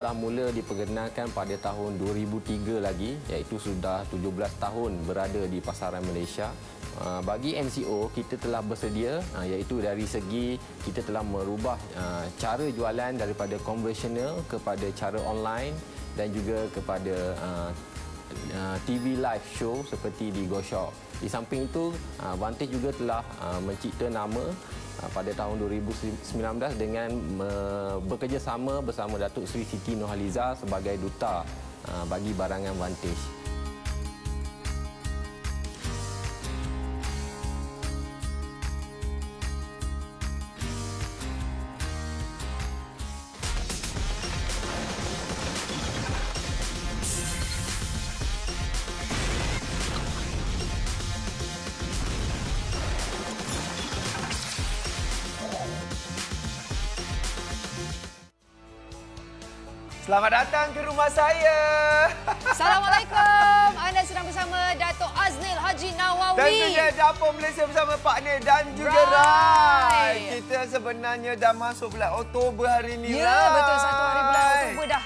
Telah mula diperkenalkan pada tahun 2003 lagi, iaitu sudah 17 tahun berada di pasaran Malaysia. Bagi MCO, kita telah bersedia, iaitu dari segi kita telah merubah cara jualan daripada konvensional kepada cara online dan juga kepada TV live show seperti di GoShop. Di samping itu, Vantage juga telah mencipta nama pada tahun 2019 dengan bekerjasama bersama Datuk Seri Siti Nurhaliza sebagai duta bagi barangan Vantage. Selamat datang ke rumah saya. Assalamualaikum. Anda sedang bersama Dato' Aznil Haji Nawawi. Tentunya Dapur Malaysia bersama Pak Nil dan juga Rai. Kita sebenarnya dah masuk bulan Oktober hari ni. Ya, betul. 1 hari bulan Oktober dah.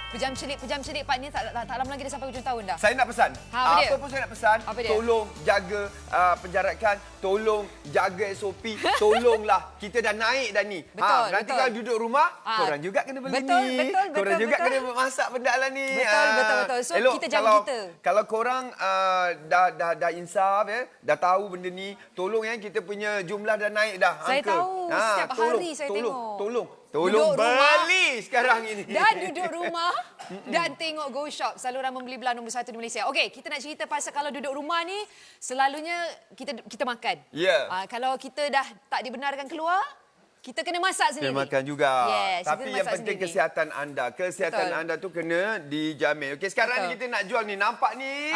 Pejam celik Pak Nil tak lama lagi dah sampai hujung tahun dah. Saya nak pesan. Apa pun saya nak pesan. Apa dia? Tolong jaga penjarakan. Tolong jaga SOP. Tolonglah. Kita dah naik dah ni. Betul, nanti betul. kalau duduk rumah, korang juga kena beli ni. Korang juga kena masak benda lah ni. Betul. So, elok, kita jaga kita. Kalau korang dah insaf, dah tahu benda ni, tolong kita punya jumlah dah naik dah. Saya angka. tahu. Setiap hari saya tengok. Tolong Duduk rumah. beli sekarang ini. Dan duduk rumah dan tengok GoShop, saluran membeli belah nombor 1 di Malaysia. Okey, kita nak cerita pasal kalau duduk rumah ni, selalunya kita makan. Ya. Kalau kita dah tak dibenarkan keluar, kita kena masak sendiri. Kena makan juga. Yes, tapi yang penting sendiri. kesihatan anda. Kesihatan Betul. anda tu kena dijamin. Okey, sekarang ni kita nak jual ni. Nampak ni.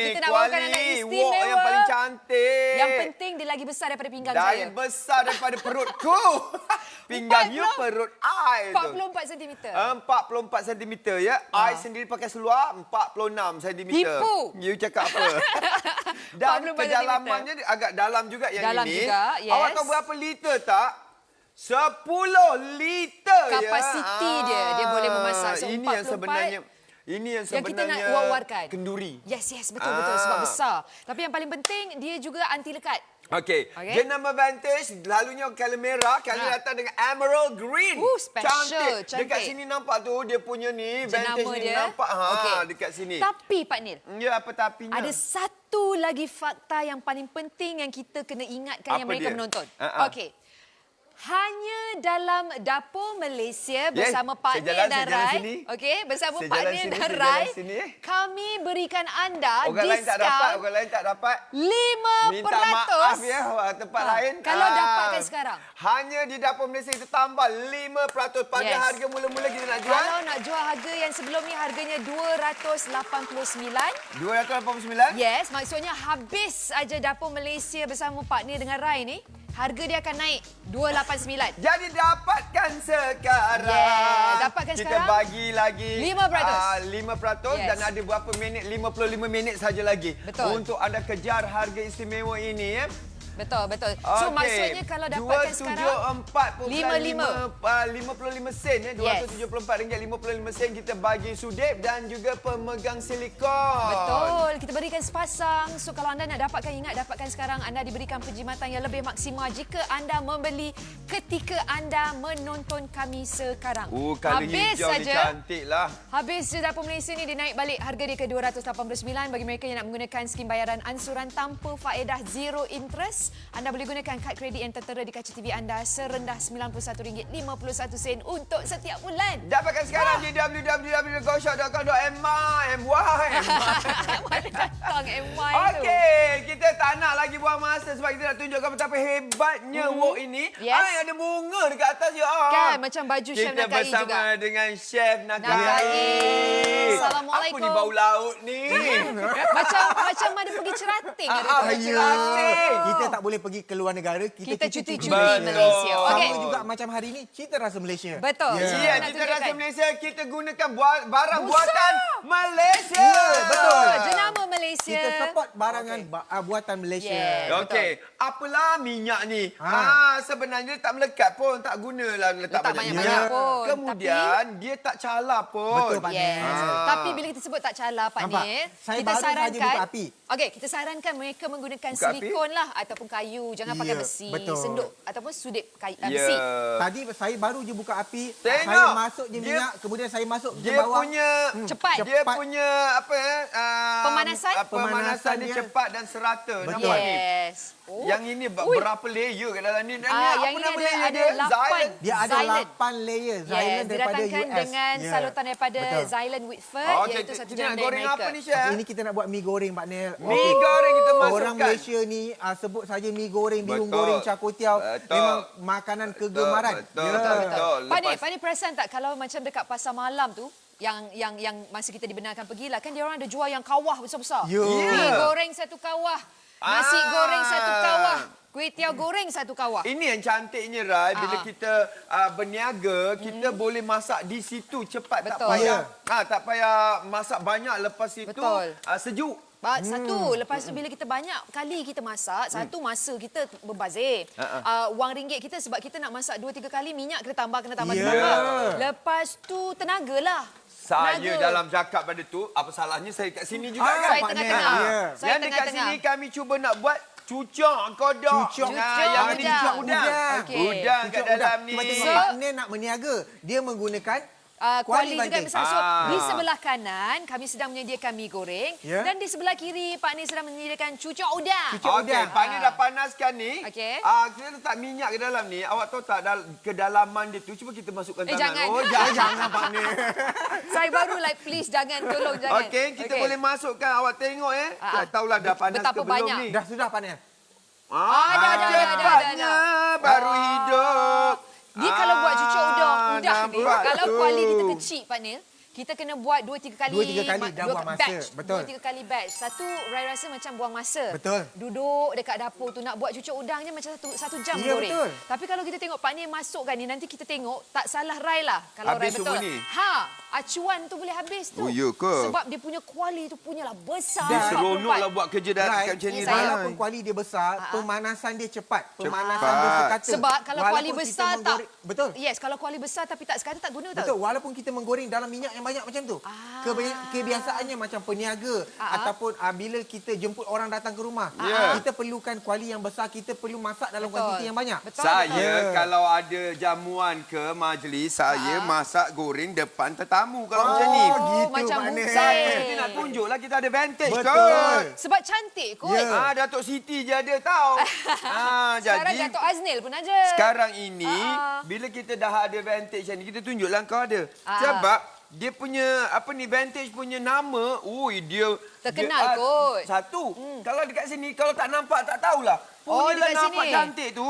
Kita nak bawakan anak Kuali istimewa. wok yang paling cantik. Yang penting dia lagi besar daripada pinggang saya. Besar daripada perutku. Pinggang you, perut I tu. 44 cm. 44 cm ya. I sendiri pakai seluar 46 cm. Tipu. You cakap apa? Dan 44 kedalamannya agak dalam juga yang dalam ini. juga, yes. Awak tahu berapa liter tak? 10 liter ya. Kapasiti dia boleh memasak. So, ini yang sebenarnya yang kita nak war-warkan. Kenduri. Yes, betul sebab besar. Tapi yang paling penting dia juga anti lekat. Okey. Jenama Vantage, lalunya kalau merah, kali datang dengan emerald green. Special, cantik. Dekat sini nampak tu dia punya ni, Vantage Jenama ni dia. nampak dekat sini. Tapi Pak Nil, Ya, apa tapinya? ada satu lagi fakta yang paling penting yang kita kena ingatkan yang mereka menonton. Okey. Hanya dalam Dapur Malaysia bersama Pak Nil dan Rai. Okey, bersama Pak Nil dan Rai. Kami berikan anda Orang diskaun lain tak dapat. 5%. Minta maaf ya, tempat lain. Kalau dapatkan sekarang. Hanya di Dapur Malaysia kita tambah 5% pada harga mula-mula kita nak jual. Kalau nak jual harga yang sebelum ni harganya 289. 289? Yes, maksudnya habis aja Dapur Malaysia bersama Pak Nil dengan Rai ni, harga dia akan naik 289. Jadi dapatkan sekarang. Yeah, dapatkan kita sekarang. Kita bagi lagi 5%. 5% dan ada berapa minit? 55 minit saja lagi. Betul. Untuk anda kejar harga istimewa ini ya. Betul. So maksudnya kalau dapatkan sekarang 55 sen RM274.55 sen kita bagi sudip dan juga pemegang silikon. Betul. Kita berikan sepasang. So kalau anda nak dapatkan, ingat dapatkan sekarang, anda diberikan penjimatan yang lebih maksimal jika anda membeli ketika anda menonton kami sekarang. Kalau hijau ni cantik lah. Habis je Dapur Malaysia ni dia naik balik harga dia ke 289 bagi mereka yang nak menggunakan skim bayaran ansuran tanpa faedah zero interest. Anda boleh gunakan kad kredit yang tertera di kaca TV anda serendah RM91.51 untuk setiap bulan. Dapatkan sekarang di www.goshop.com.my. Okey, kita tak nak lagi buang masa sebab kita nak tunjukkan betapa hebatnya wok ini. Yes. Ada bunga dekat atas ya. Kan macam baju Chef Nakai juga. Kita bersama dengan Chef Nakai. Assalamualaikum. Apa ni bau laut ni? macam ada pergi cerating. Cerating. Kita tak boleh pergi ke luar negara, kita cuti-cuti Malaysia. Malaysia. Sama Okey. juga macam hari ini, cita rasa Malaysia. Betul. Ya, Nak Cita Rasa tunjukkan. Malaysia kita gunakan barang buatan Malaysia. Ya, betul. Jenama Malaysia. Kita support barangan buatan Malaysia. Yes. Okey, apalah minyak ni? Sebenarnya tak melekat pun, tak gunalah letak banyak-banyak pun. Kemudian dia tak calar pun. Betul, Pak Yes. Nel. Tapi bila kita sebut tak calar, Pak Nampak? Nil, Saya kita baru saja sarankan buka api. Okey, kita sarankan mereka menggunakan Buka api? silikon lah ataupun kayu, jangan pakai Ya, besi, betul. senduk ataupun sudip kayu, Ya. besi. Tadi saya baru je buka api, Tengok. saya masuk je Dia- minyak, kemudian saya masuk ke Dia bawah. punya Cepat. Dia punya apa Pemanasan? Pemanasan dia dia. cepat dan serata. Betul. Nampak ni? Yes. Oh. Yang ini berapa layer kat dalam ni? Dan Yang ini ada 8. Dia ada 8 layer Xylem daripada didatangkan US. dengan Ya. salutan daripada Betul. Xylem Whitford, Okey, iaitu satu kita jam nak goreng maker. apa ni, Chef? Okey, ini kita nak buat mi goreng, Pak Nel. Mi goreng kita masukkan. Orang Malaysia ni sebut saja mi goreng, bihun Betul. goreng, char kway teow. Betul. Memang makanan kegemaran. Betul, Ya. betul. Pak Ni perasan tak kalau macam dekat pasar malam tu, yang masa kita dibenarkan pergilah, kan dia orang ada jual yang kawah besar-besar. Ya. Mi goreng satu kawah, nasi goreng satu kawah, kuih tiaw goreng satu kawah. Ini yang cantiknya, Rai. Bila kita berniaga, kita boleh masak di situ cepat. Tak Betul. payah tak payah masak banyak, lepas itu Betul. sejuk. Satu, lepas tu bila kita banyak kali kita masak, satu masa kita berbazir. Wang ringgit kita sebab kita nak masak 2-3 kali, minyak kena tambah. Ya. Lepas tu tenagalah. Saya dalam cakap pada tu, apa salahnya saya kat sini juga kan? Saya tengah-tengah. Ya. Saya Yang dekat tengah-tengah. sini kami cuba nak buat cucuk kodok. Cucuk. Yang ini Udang. cucuk udang. Okey. Udang kat dalam ni. Cuma tengok Pak Nel nak berniaga. Dia menggunakan Kuali juga banting. besar. So, di sebelah kanan, kami sedang menyediakan mi goreng. Ya. Dan di sebelah kiri, Pak Ni sedang menyediakan cucuk udang. Cucuk Okey, udang. Pak Ni dah panaskan ni. Okey. Kita letak minyak ke dalam ni. Awak tahu tak kedalaman dia tu? Cuba kita masukkan tangan. jangan. Oh, jangan Pak Ni. Saya baru please jangan, tolong jangan. Okey, kita boleh masukkan. Awak tengok Tak tahulah dah panas betapa ke belum banyak. ni. Dah sudah, Pak Nel. dah. Cepatnya baru hidup. Dia kalau buat cucuk udang ni, nampak kalau tu. kuali kita kecil, Pak Nil, kita kena buat 2-3 kali. 2-3 kali dah buang masa. Batch. Betul. 2-3 kali batch. Satu, Rai rasa macam buang masa. Betul. Duduk dekat dapur tu nak buat cucuk udangnya macam satu jam Ya, goreng. betul. Tapi kalau kita tengok Pak Nil masukkan ni, nanti kita tengok tak salah Rai lah. Kalau Habis Rai betul. semua ni? Acuan tu boleh habis tu. Oh, ya ke? Sebab dia punya kuali tu punyalah besar. Dah. Seronoklah buat kerja dah Rai, kat macam ni. saya- Rai. walaupun kuali dia besar, pemanasan dia cepat. Pemanasan dia sekata. Sebab kalau Walaupun kuali kita besar tak. menggoreng- Betul. Yes, kalau kuali besar tapi tak sekata tak guna tau. Betul, walaupun kita menggoreng dalam minyak yang banyak macam tu. Kebiasaannya macam peniaga ataupun bila kita jemput orang datang ke rumah, kita perlukan kuali yang besar, kita perlu masak dalam kuantiti yang banyak. Betul. Saya kalau ada jamuan ke majlis, saya masak goreng depan tetamu kalau macam ni. Oh, gitu, macam Pak Nel. buffet. Kita nak tunjuklah kita ada vantage Betul. kot. Sebab cantik kot. Ya. Datuk Siti je ada tahu. Sekarang Jadi Datuk Aznil pun ada. sekarang ini bila kita dah ada vantage ni, kita tunjuklah kau ada. Sebab dia punya vantage punya nama, dia Terkenal kot. Satu. Kalau dekat sini kalau tak nampak tak tahulah. Punyalah dekat nampak sini. cantik tu.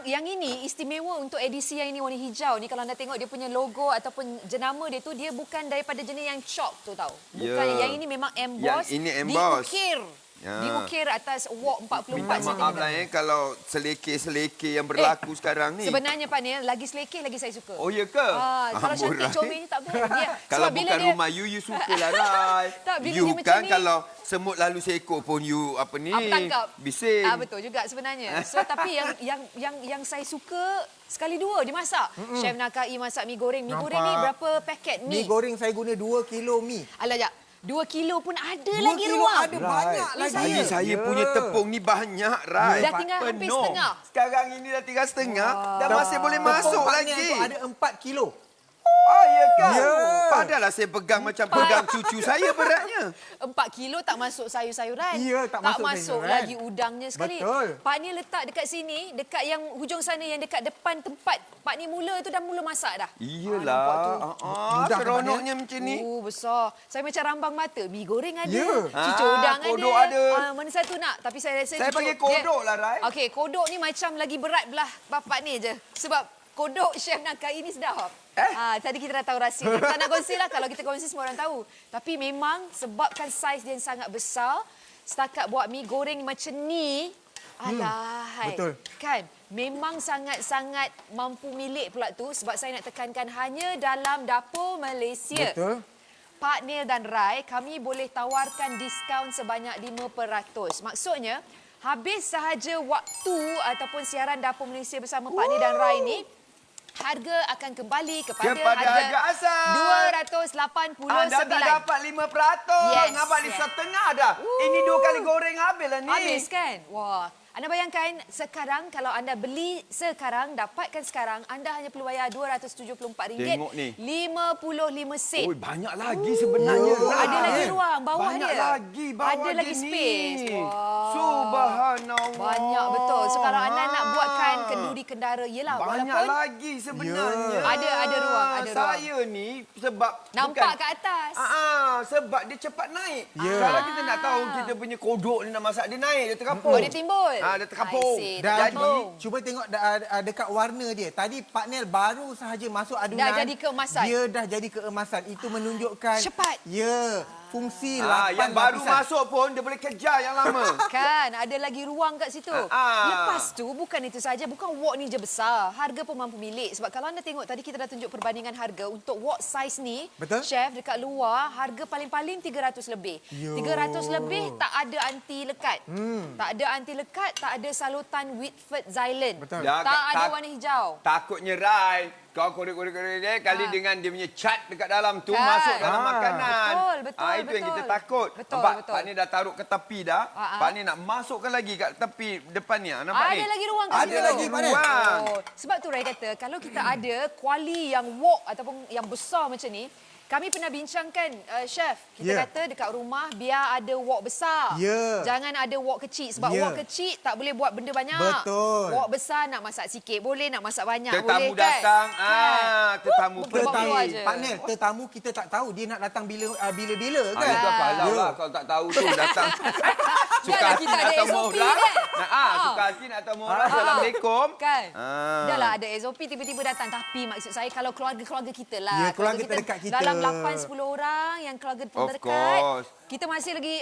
Yang ini istimewa untuk edisi yang ini warna hijau ni. Kalau anda tengok dia punya logo ataupun jenama dia tu, dia bukan daripada jenis yang chalk tu tau. Bukan, yang ini memang emboss. Yang ini emboss. Diukir. Diukir atas wok 44 Minta maaf cm. lah kalau selekeh-selekeh yang berlaku sekarang ni. Sebenarnya Pak Nil, lagi selekeh lagi saya suka. Oh ya ke? Kalau cantik comel tak best. Kalau Sebab bila bukan dia, rumah you sukalah Rai. Tak, bila You dia macam kan ni- kalau semut lalu seekor pun you tangkap. bising. Betul juga sebenarnya. So tapi yang saya suka sekali dua dia masak. Chef Nakai masak mi goreng. Mi goreng ni berapa paket mi? Mi goreng saya guna 2 kilo mi. Alah jap. 2 kilo pun ada 2 lagi kilo ruang. ada banyak lagi. Ini saya punya tepung ni banyak, Rai. Dah tinggal hampir setengah. Sekarang ini dah tinggal setengah. Dan masih boleh masuk Tepung lagi. Pak Nel tu ada 4 kilo. Oh, ya kan? Ya. Padahallah saya pegang macam pegang cucu saya beratnya. 4 kilo tak masuk sayur-sayuran. Ya, tak masuk masuk sayuran. lagi udangnya sekali. Betul. Pak Ni letak dekat sini, dekat yang hujung sana yang dekat depan tempat Pak Ni mula tu dah mula masak dah. Iyalah. Mudah, Seronoknya macam ni. Besar. Saya macam rambang mata. Mi goreng ada. Ya. Cucuk udang ada. kodok ada. Mana satu nak? Tapi saya rasa Saya cucuk- panggil kodok lah, Rai. Okey, kodok ni macam lagi berat belah bapak ni je. Sebab kodok Chef Nakai ini sedap. Tadi kita dah tahu rahsia. Kita tak nak kongsi lah. Kalau kita kongsi semua orang tahu. Tapi memang sebabkan saiz dia yang sangat besar, setakat buat mi goreng macam ni, Alahai. Betul. Kan? Memang sangat-sangat mampu milik pula tu sebab saya nak tekankan hanya dalam Dapur Malaysia. Betul. Pak Nil dan Rai, kami boleh tawarkan diskaun sebanyak 5%. Maksudnya, habis sahaja waktu ataupun siaran Dapur Malaysia bersama Pak Nil dan Rai ni, harga akan kembali kepada harga asal. RM289. Anda tak dapat 5%. Yes, Nampak ni yes. setengah dah. Ini 2 kali goreng habis lah ni. Habis kan? Wah. Anda bayangkan sekarang kalau anda beli sekarang, dapatkan sekarang, anda hanya perlu bayar RM274. Tengok ni. 55 sen. Oi, banyak lagi sebenarnya. Ada lagi ruang bawah banyak dia. Lagi bawah ada lagi dia space. Ni. Wah. Subhanallah. Banyak betul. So kalau anda nak buatkan kenduri kendara, yelah banyak walaupun lagi sebenarnya. Ada ruang, ada ruang. Saya ni sebab nampak bukan, kat atas. sebab dia cepat naik. Kalau kita nak tahu kita punya kodok ni nak masak, dia naik, dia terkapur. Oh, dia timbul. Dia terkapur. Dan Terkapur. cuba tengok dekat warna dia. Tadi Pak Nel baru sahaja masuk adunan. Dah jadi keemasan. Dia dah jadi keemasan. Itu menunjukkan cepat. Ya, fungsi 8 yang baru lapisan. masuk pun dia boleh kejar yang lama. Kan, ada lagi ruang kat situ. Lepas tu, bukan itu saja, bukan wok ni je besar. Harga pun mampu milik. Sebab kalau anda tengok tadi kita dah tunjuk perbandingan harga untuk wok saiz ni. Betul. Chef, dekat luar, harga paling-paling 300 lebih. 300 lebih tak ada anti lekat. Tak ada anti lekat, tak ada salutan Whitford Xylan. Betul. Tak ada warna hijau. Takutnya Rai, kau korek-korek dia kali dengan dia punya cat dekat dalam tu Kan. masuk dalam makanan. Betul, Itu yang kita takut. Betul, Nampak? betul. Pak ni dah taruh ke tepi dah. Pak ni nak masukkan lagi kat tepi depan ni. Nampak ni? Ada lagi ruang kat situ. Ada lagi ruang. Sebab tu Rai kata, kalau kita ada kuali yang wok ataupun yang besar macam ni, kami pernah bincangkan, Chef. Kita kata dekat rumah biar ada wok besar. Jangan ada wok kecil. Sebab wok kecil tak boleh buat benda banyak. Betul. Wok besar nak masak sikit boleh, nak masak banyak Tetamu boleh kan. datang, tetamu Tetamu aje. Pak Nel, tetamu kita tak tahu dia nak datang bila-bila kan. Itu apa halau lah kalau tak tahu tu datang. Suka Biarlah hati kita nak ada tahu SOP murah. kan. Suka hati nak tahu murah. Assalamualaikum. Kan? Dah lah ada SOP tiba-tiba datang. Tapi maksud saya kalau keluarga-keluarga kita lah. Ya, keluarga terdekat kita. Dalam 8-10 orang yang keluarga terdekat. Kita masih lagi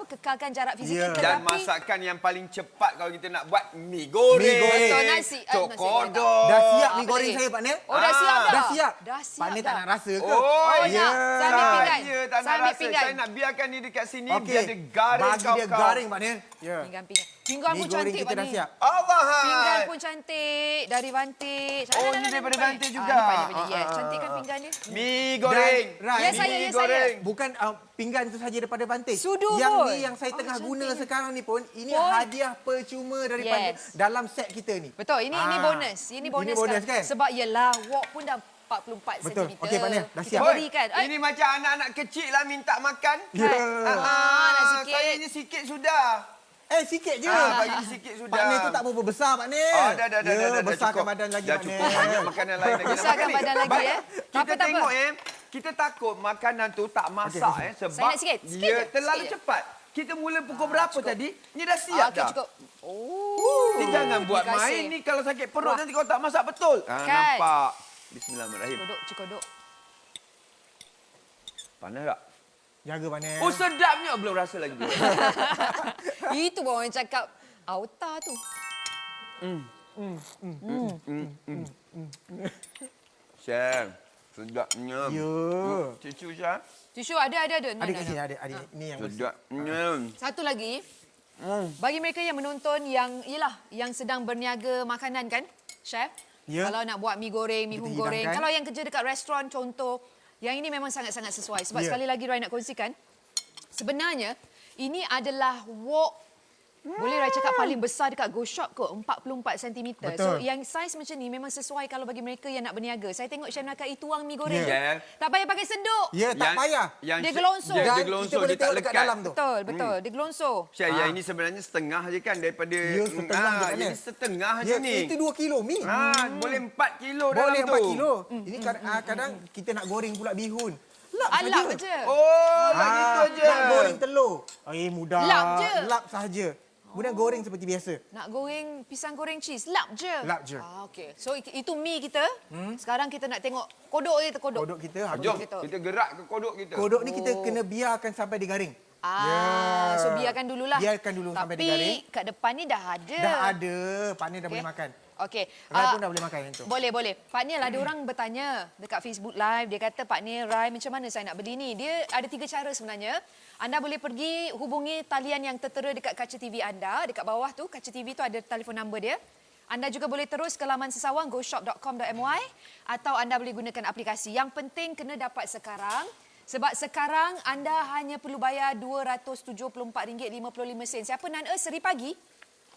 kekalkan jarak fizikal. Dan masakan yang paling cepat kalau kita nak buat mi goreng. Betul, nasi. Cok kodok. Dah siap mi Apa goreng lagi? saya Pak Nel. Oh, dah siap dah? Dah siap. Dah siap Pak Nel tak dah. nak rasa ke? Oh, ya. Saya ambil pinggan. Ya, tak Saya nak ambil rasa. pinggan. Saya nak biarkan ni dekat sini Okey. biar dia garing Bagi dia garing Pak Nel. Ya. Pinggan. Pinggan Mi pun goreng cantik kita Pak dah ni. siap. Allah. Pinggan pun cantik. Dari Vantage. Oh, ni daripada Vantage juga. Ni Pak Nil. Yes, cantik kan pinggan dia? Mi goreng. Rai, Ya, saya, Mi ya, goreng. Bukan pinggan tu saja daripada Vantage. Sudu yang pun. ni yang saya tengah cantik guna ni. sekarang ni pun ini Pun. hadiah percuma daripada Yes. dalam set kita ni. Betul, ini bonus. Ini bonus, bonus kan? Sebab yelah, wok pun dah 44 Betul. cm. Okey, Pak Nil, dah siap. Kita berikan. Ini macam anak-anak kecil lah minta makan. Ya. nak sikit. Saya ni sikit sudah. Sikit je. Bagi sikit sudah. Pak Nil tu tak berapa besar Pak Nil. Dah, besarkan cukup. badan lagi Dah Pak Nil. cukup. Banyak makanan lain lagi. nak Besarkan makan ni. badan lagi, Baik. ya. Kita Tak apa. tengok kita takut makanan tu tak masak sebab Saya nak sikit. Sikit dia je, terlalu sikit je. cepat. Kita mula pukul berapa tadi? Ni dah siap Okey, dah. cukup. Oh. Ni jangan buat terima kasih. main ni kalau sakit perut nanti kau tak masak betul. Kan. Nampak. Bismillahirrahmanirrahim. Cikodok. Panas tak? Jaga Pak Nil. Oh sedapnya belum rasa lagi. Itu baru orang cakap auta tu. Chef, sedapnya. Ya. Cucu Chef. Tisu ada. Ada kat sini, ada. Ini yang Sedapnya. Satu lagi. Bagi mereka yang menonton yang sedang berniaga makanan kan, Chef? Ya. Kalau nak buat mi goreng, mi Kita hung goreng. hidangkan. Kalau yang kerja dekat restoran contoh, yang ini memang sangat-sangat sesuai. Sebab Ya. sekali lagi Rai nak kongsikan, sebenarnya ini adalah wok, boleh Rai cakap paling besar dekat Go Shop kot, 44 cm. So Betul. yang saiz macam ni memang sesuai kalau bagi mereka yang nak berniaga. Saya tengok Chef Nakai tuang mi goreng. Ya. Tak payah pakai senduk. Ya, tak payah. Dia gelonsor. Dia Dan gelonsor, kita boleh dia tak tengok dekat lekat. dalam tu. Betul. Dia gelonsor. Chef, yang ini sebenarnya setengah je kan daripada... Ya, setengah je, Pak Nil. Ini setengah je Ya, ni. itu 2 kilo mi. Boleh 4 kilo dalam Boleh tu. 4 kilo. Ini kadang kita nak goreng pula bihun. Lap Alap saja. je. Oh, gitu je. Nak goreng telur. Mudah. Lap je. Lap sahaja. Kemudian goreng seperti biasa. Nak goreng pisang goreng cheese, lap je. Lap je. Okey. So itu mi kita. Sekarang kita nak tengok kodok kita. Kodok kita habis. Jom, kita gerak ke kodok kita. Kodok ni kita kena biarkan sampai dia garing. So biarkan dululah. Biarkan dulu sampai dia garing. Tapi kat depan ni dah ada. Dah ada. Pak Nil dah boleh makan. Okey. Rai pun dah boleh makan yang tu. Boleh. Pak Nil, ada orang bertanya dekat Facebook Live. Dia kata, Pak Nil, Rai, macam mana saya nak beli ni? Dia ada 3 cara sebenarnya. Anda boleh pergi hubungi talian yang tertera dekat kaca TV anda. Dekat bawah tu, kaca TV tu ada telefon number dia. Anda juga boleh terus ke laman sesawang goshop.com.my atau anda boleh gunakan aplikasi. Yang penting kena dapat sekarang. Sebab sekarang anda hanya perlu bayar RM274.55. Siapa Nan Seri Pagi?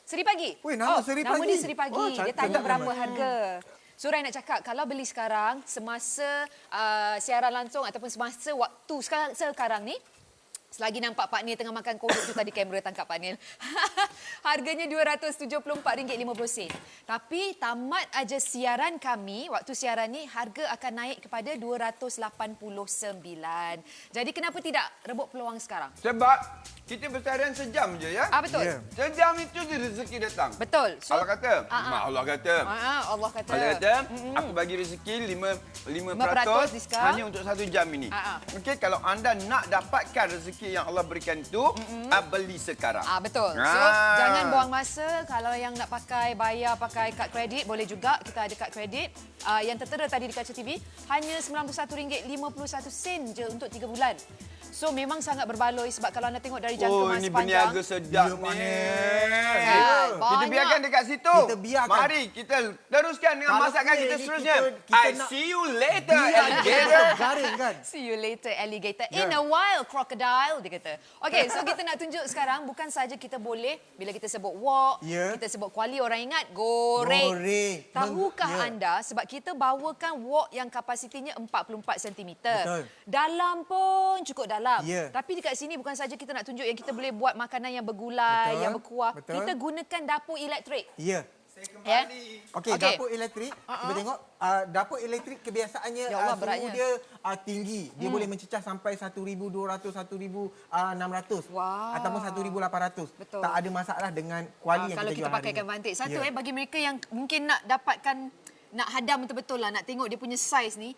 Seri Pagi? Weh, nama Seri Nama Pagi. dia Seri Pagi. Dia tanya berapa harga. So, Rai nak cakap, kalau beli sekarang, semasa siaran langsung ataupun semasa waktu sekarang ni, selagi nampak Pak Nil tengah makan kodok tu tadi kamera tangkap Pak Nil. Harganya RM274.50. Tapi tamat aja siaran kami, waktu siaran ni harga akan naik kepada RM289. Jadi kenapa tidak rebut peluang sekarang? Sebab kita bersiaran sejam je ya. Betul. Ya. Sejam itu je rezeki datang. Betul. So, Allah kata. Allah kata. Allah kata. Allah kata, aku bagi rezeki 5% diskaun. hanya untuk 1 jam ini. Okey, kalau anda nak dapatkan rezeki yang Allah berikan itu, beli sekarang. Betul. So, jangan buang masa. Kalau yang nak pakai pakai kad kredit, boleh juga. Kita ada kad kredit. Yang tertera tadi di kaca TV, hanya RM91.51 je untuk 3 bulan. So, memang sangat berbaloi sebab kalau anda tengok dari jangka masa ini panjang. berniaga sedap ni. Kita Banyak. biarkan dekat situ. Kita biarkan. Mari kita teruskan dengan Kalau masakan kita ini seterusnya. kita I nak- see you later, Biar alligator. garing kan? See you later, alligator. In a while, crocodile, dia kata. Okey, so kita nak tunjuk sekarang, bukan saja kita boleh, bila kita sebut wok, Ya. kita sebut kuali, orang ingat goreng. Goreng. Tahukah Ya. anda, sebab kita bawakan wok yang kapasitinya 44 cm. Betul. Dalam pun cukup dalam. Ya. Tapi dekat sini bukan saja kita nak tunjuk yang kita boleh buat makanan yang bergulai, Betul. yang berkuah. Betul. Kita gunakan dapur elektrik. Ya. Ya. Okey, Okey. dapur elektrik, cuba tengok. Dapur elektrik kebiasaannya Ya Allah, suhu beratnya. dia tinggi. Dia boleh mencecah sampai 1,200, 1,600 Wah. ataupun 1,800. Betul. Tak ada masalah dengan kuali yang Kalau kita kita jual hari pakaikan ini. vantage. Satu Ya. bagi mereka yang mungkin nak dapatkan, nak hadam betul-betul lah, nak tengok dia punya saiz ni.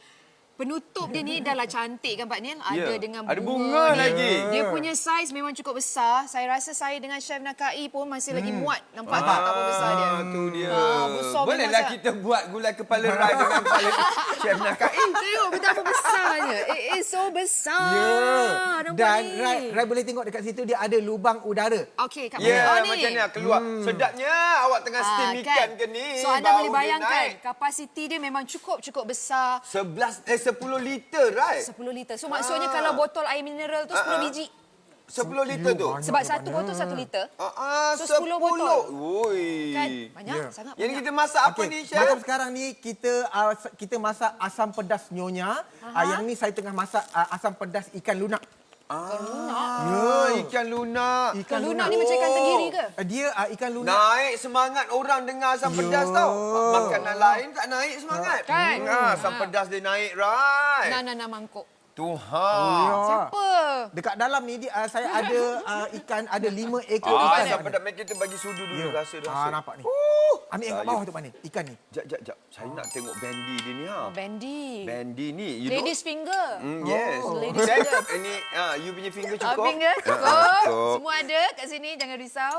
Penutup dia ni dah lah cantik kan Pak Nil? Ada dengan bunga, Ada bunga ni. lagi. Dia punya saiz memang cukup besar. Saya rasa saya dengan Chef Nakai pun masih lagi muat. Nampak Nampak? tak betapa besar dia? Tu dia. besar Bolehlah memang kita buat gulai kepala Rai dengan kepala Chef Nakai. Tengok betapa besarnya. It is so besar. Nampak Dan ni. Rai boleh tengok dekat situ dia ada lubang udara. Okey, kat Ya, mana? macam ni keluar. Sedapnya awak tengah steam ikan ke ni. So anda bau boleh dia bayangkan, naik. kapasiti dia memang cukup besar. 10 liter, right? 10 liter. So maksudnya kalau botol air mineral tu 10 biji. 10 liter tu. Banyak. Sebab satu botol 1 liter. So, 10 10 botol. Oi. Kan? Banyak, Ya. sangat Yang ni banyak. kita masak apa Okey, ni, Chef? macam sekarang ni kita masak asam pedas nyonya. Yang ni saya tengah masak asam pedas ikan lunak. Ikan lunak. Ikan lunak ni macam ikan tenggiri ke? Dia ikan lunak. Naik semangat orang dengar asam pedas tau. Makanan lain tak naik semangat. Kan? Asam pedas dia naik, right? Nah, mangkuk. Tuhan. Siapa? Dekat dalam ni saya ada ikan, ada 5 ekor Oh, ikan. Asam pedas. Mari kita bagi sudu dulu. Rasa. Nampak ni. Ambil yang kat bawah tu Pak ni, ikan ni. Jap. Saya nak tengok Bandy dia ni. Bandy. Bandy ni. You Ladies finger. Yes. Ladies Chef, finger. ini you punya finger cukup? Finger cukup. cukup. Semua ada kat sini, jangan risau.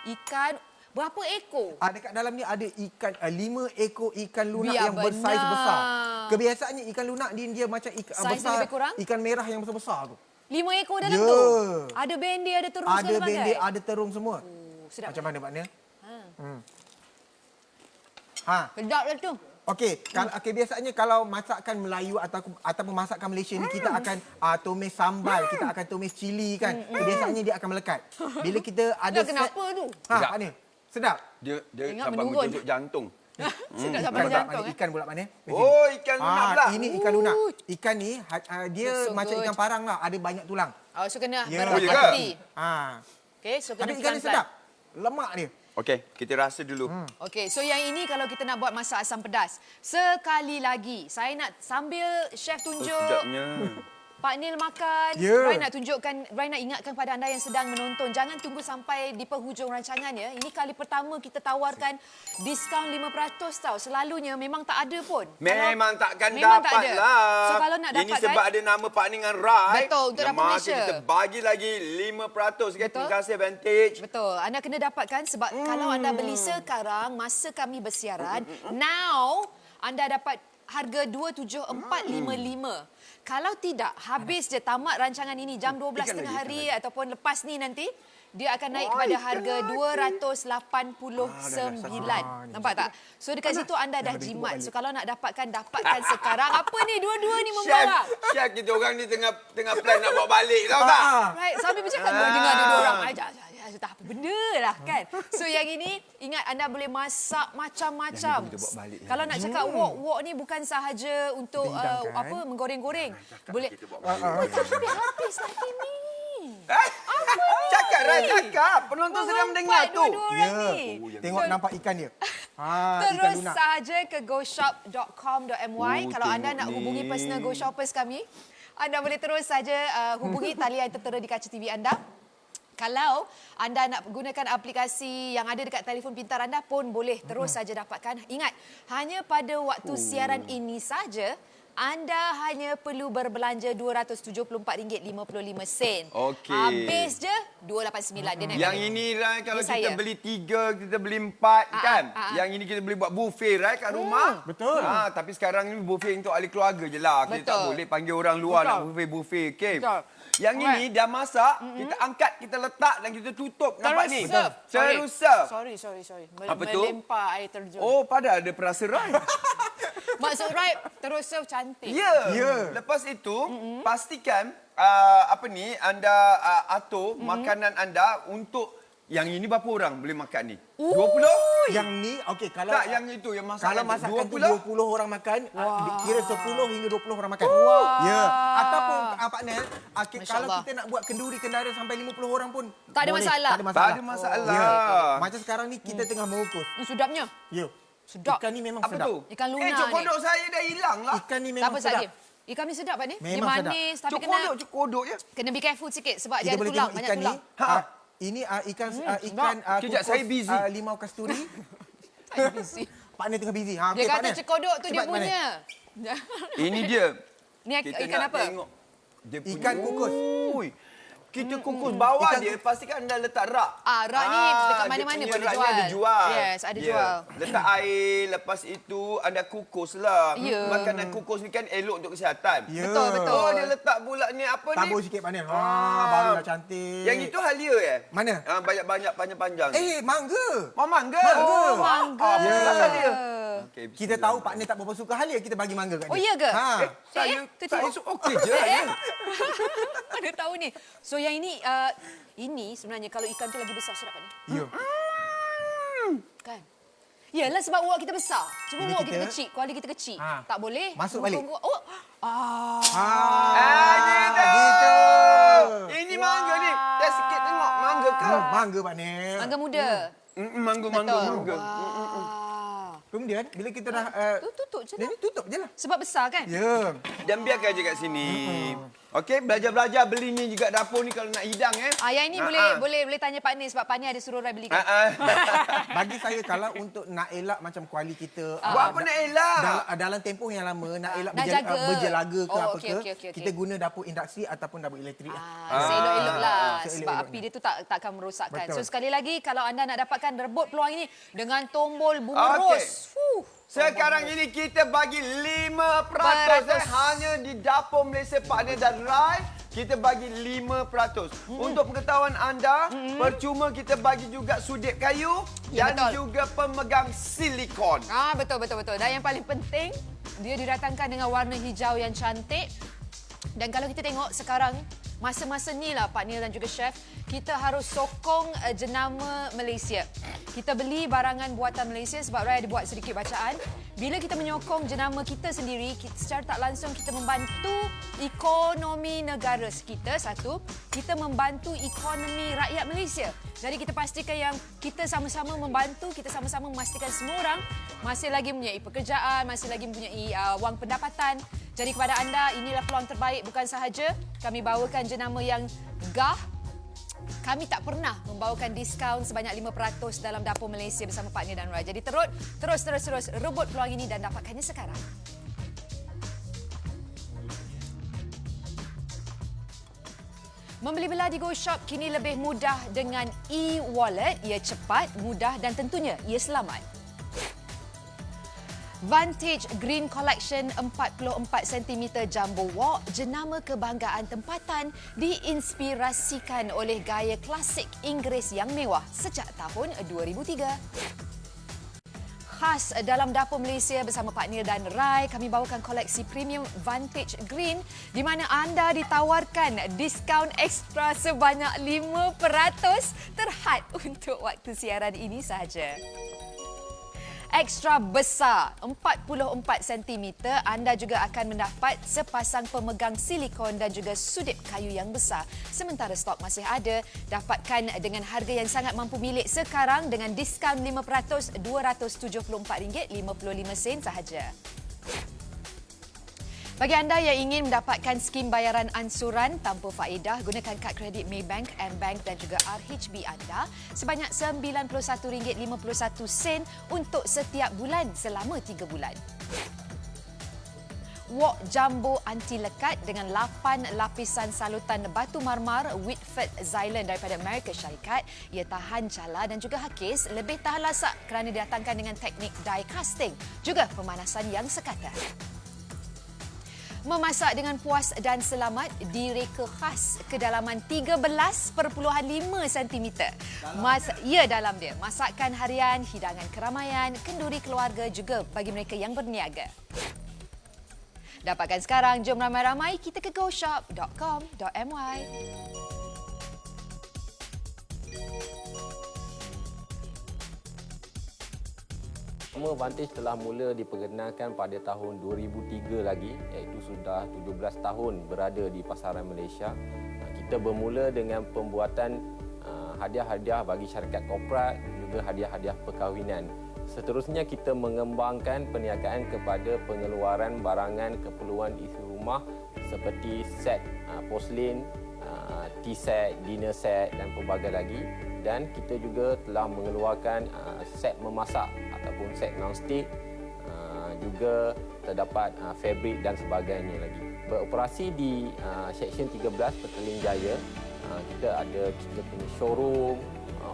Ikan. Berapa ekor? Dekat dalam ni ada ikan 5 ekor ikan lunak Biar yang bersaiz benar. besar. Kebiasaannya ikan lunak dia macam Saiz dia besar lebih kurang? ikan merah yang besar-besar tu. 5 ekor dalam Ya. tu? Ada bandy, ada terung Ada segala bendik, bagai? ada terung semua. Sedap. Macam mana Pak Nil? Sedap lah tu. Okey, kalau biasanya kalau masakan Melayu ataupun masakan Malaysia ni kita akan tumis sambal, kita akan tumis cili kan. Kebiasaannya dia akan melekat. Bila kita ada Kenapa tu? Pak Nil. Sedap. Dia Ingat sampai menurun. menjunjuk jantung. Sedap sampai Ikan jantung. ikan pula Pak Nil. Oh, ikan lunak pula. Ini ikan lunak. Ikan ni dia So macam good. ikan parang lah, ada banyak tulang. So kena Ya. berhati-hati. Ha. Okay, so kena Tapi ikan ni sedap. Lemak dia. Okey, kita rasa dulu. Okey, so yang ini kalau kita nak buat masak asam pedas. Sekali lagi, saya nak sambil chef tunjuk. Sedapnya. Pak Nil makan. Ya. Rai nak tunjukkan, Rai nak ingatkan pada anda yang sedang menonton, jangan tunggu sampai di penghujung rancangan ya. Ini kali pertama kita tawarkan diskaun 5% tau. Selalunya memang tak ada pun. Memang takkan memang dapat tak ada. lah. So kalau nak Ini dapatkan, sebab ada nama Pak Ning dengan Rai. Betul, untuk yang dapur maka Malaysia. kita bagi lagi 5%. Terima kasih Vantage. Betul. Anda kena dapatkan sebab kalau anda beli sekarang masa kami bersiaran, now anda dapat harga 27455. Kalau tidak, habis je tamat rancangan ini jam 12 tengah hari ataupun lepas ni nanti, dia akan naik kepada harga 289. Nampak tak? So dekat situ anda dah jimat. So kalau nak dapatkan sekarang. Apa ni dua-dua ni membawa? Chef kita orang ni tengah plan nak bawa balik tau tak? Right, sambil bercakap boleh dengar dua orang. Tak apa benda lah kan. So yang ini ingat anda boleh masak macam-macam. Kalau nak cakap wok ni bukan sahaja untuk menggoreng-goreng. Boleh. Habis lagi ni. Cakap Rai, cakap. Penonton sedang mendengar tu. Tengok nampak ikan dia. Terus sahaja ke goshop.com.my. Kalau anda nak hubungi personal Go Shoppers kami, anda boleh terus saja hubungi talian yang tertera di kaca TV anda. Kalau anda nak gunakan aplikasi yang ada dekat telefon pintar anda pun boleh terus saja dapatkan. Ingat, hanya pada waktu siaran ini saja, anda hanya perlu berbelanja RM274.55. Okey. Habis je RM289. Dia naik Yang balik. ini Rai, kalau Ini kita saya. beli 3, kita beli 4 kan? Yang ini kita boleh buat buffet Rai kat rumah. Betul. Tapi sekarang ni buffet untuk ahli keluarga je lah. Kita tak Betul. boleh panggil orang luar nak buffet. Okay? Yang ini dah masak, kita angkat, kita letak dan kita tutup. Nampak ni? Terus serve. Sorry. Apa tu? Melempar air terjun. Oh, padahal ada perasa Rai. Maksud Rai, terus serve cantik. Ya. Lepas itu, pastikan anda atur makanan anda untuk yang ini berapa orang boleh makan ni? 20? Yang ni, okey, kalau Tak, yang itu yang masak. kalau masakan tu 20 orang makan, kira 10 hingga 20 orang makan. Ya. Ataupun partner, kalau kita nak buat kenduri kendara sampai 50 orang pun Tak ada boleh. masalah. Tak ada masalah. Ya. Macam sekarang ni kita tengah mengukus. Sedapnya. Ya. Sedap. Ikan ni memang Apa sedap. tu? Ikan luna cuk ni. kodok saya dah hilang lah. Ikan ni Tak memang apa sedap. Sakim. Ikan ni sedap kan ni? Dia Memang sedap. manis tapi Cuk kodok je. kena be careful sikit sebab Kita dia ada boleh tulang, tengok banyak ikan ni. tulang. Ini ikan Kejap, saya busy. limau kasturi. Saya busy. Partner tengah busy. Dia kata cekodok tu dia Cepat, partner. punya. Ini dia. Ni Kita ikan nak apa? tengok. Dia punya- Ikan kukus. Ui. Kita kukus bawah Ikan dia, pastikan anda letak rak. Rak ni dekat mana-mana dia pun punya ada raknya jual. ada jual. Yes, ada Ya. jual. Letak air, lepas itu anda kukus lah. Ya. Makanan kukus ni kan elok untuk kesihatan. Ya. Betul. Oh, dia letak pula ni apa ni? Tabur sikit partner. Barulah cantik. Yang itu halia Mana? Banyak-banyak panjang-panjang. Mangga. Mangga. Oh, mangga. Pasal dia. Okay, Kita tahu partner tak berapa suka halia, kita bagi mangga kat dia. Oh, iya ke? Saya tu okey je. Mana tahu ni. So yang ini sebenarnya kalau ikan tu lagi besar sedap kan ni? Ya. Kan? Yalah sebab uap kita besar. Cuma Ini uap kita kita- kecil, kuali kita kecil. Ha. Tak boleh. Masuk balik. Tunggu. Oh. Gitu. Ini mangga ni. Dah sikit tengok mangga ke? Mangga partner. Mangga muda. Mangga. Wah. Kemudian bila kita dah Tutup je dia lah. ni tutup je lah. Sebab besar kan? Ya. Dan biarkan je kat sini. Okey, belajar-belajar beli ni juga dapur ni kalau nak hidang Yang ini boleh tanya Pak Ni sebab Pak Ni ada suruh Rai belikan. Bagi saya kalau untuk nak elak macam kuali kita Buat apa nak elak? dalam tempoh yang lama nak elak Nak jaga. berjelaga ke Oh, apa okey, ke, okey. kita guna dapur induksi ataupun dapur elektrik. Seelok-elok lah sebab Seelok-elok. api dia tu takkan merosakkan. Betul. So sekali lagi kalau anda nak dapatkan rebut peluang ini dengan tombol bunga Okey. ros. Sekarang ini kita bagi 5% hanya di Dapur Malaysia Partner dan Rai. Kita bagi 5%. Untuk pengetahuan anda, percuma kita bagi juga sudip kayu Ya, dan betul. juga pemegang silikon. Betul. Dan yang paling penting, dia didatangkan dengan warna hijau yang cantik. Dan kalau kita tengok sekarang, masa-masa ni lah Pak Nil dan juga Chef, kita harus sokong jenama Malaysia. Kita beli barangan buatan Malaysia sebab Rai ada buat sedikit bacaan. Bila kita menyokong jenama kita sendiri, secara tak langsung kita membantu ekonomi negara kita, satu. Kita membantu ekonomi rakyat Malaysia. Jadi kita pastikan yang kita sama-sama membantu, kita sama-sama memastikan semua orang masih lagi mempunyai pekerjaan, masih lagi mempunyai wang pendapatan. Jadi kepada anda, inilah peluang terbaik. Bukan sahaja kami bawakan jenama yang gah, kami tak pernah membawakan diskaun sebanyak 5% dalam Dapur Malaysia bersama Partner dan Rai. Jadi terus rebut peluang ini dan dapatkannya sekarang. Membeli belah di GoShop kini lebih mudah dengan e-wallet. Ia cepat, mudah dan tentunya ia selamat. Vantage Green Collection 44 cm Jumbo Walk, jenama kebanggaan tempatan, diinspirasikan oleh gaya klasik Inggeris yang mewah sejak tahun 2003. Khas dalam Dapur Malaysia bersama Partner dan Rai, kami bawakan koleksi premium Vantage Green di mana anda ditawarkan diskaun ekstra sebanyak 5% terhad untuk waktu siaran ini sahaja. Ekstra besar 44 cm, anda juga akan mendapat sepasang pemegang silikon dan juga sudip kayu yang besar. Sementara stok masih ada, dapatkan dengan harga yang sangat mampu milik sekarang dengan diskaun 5%, RM274.55 sahaja. Bagi anda yang ingin mendapatkan skim bayaran ansuran tanpa faedah, gunakan kad kredit Maybank, M-Bank dan juga RHB anda sebanyak RM19.51 untuk setiap bulan selama 3 bulan. Wok Jumbo anti lekat dengan 8 lapisan salutan batu marmar Whitford Xylan daripada Amerika Syarikat. Ia tahan cala dan juga hakis, lebih tahan lasak kerana didatangkan dengan teknik die casting, juga pemanasan yang sekata. Memasak dengan puas dan selamat, direka khas kedalaman 13.5 cm. Dalam dia. Masakan harian, hidangan keramaian, kenduri keluarga juga bagi mereka yang berniaga. Dapatkan sekarang, jom ramai-ramai kita ke goshop.com.my. Vantage telah mula diperkenalkan pada tahun 2003 lagi, iaitu sudah 17 tahun berada di pasaran Malaysia. Kita bermula dengan pembuatan hadiah-hadiah bagi syarikat korporat, juga hadiah-hadiah perkahwinan. Seterusnya kita mengembangkan perniagaan kepada pengeluaran barangan keperluan isi rumah seperti set porselin, tea set, dinner set dan pelbagai lagi. Dan kita juga telah mengeluarkan set memasak ataupun set non-stick, juga terdapat fabrik dan sebagainya lagi. Beroperasi di Seksyen 13 Petaling Jaya, kita punya showroom,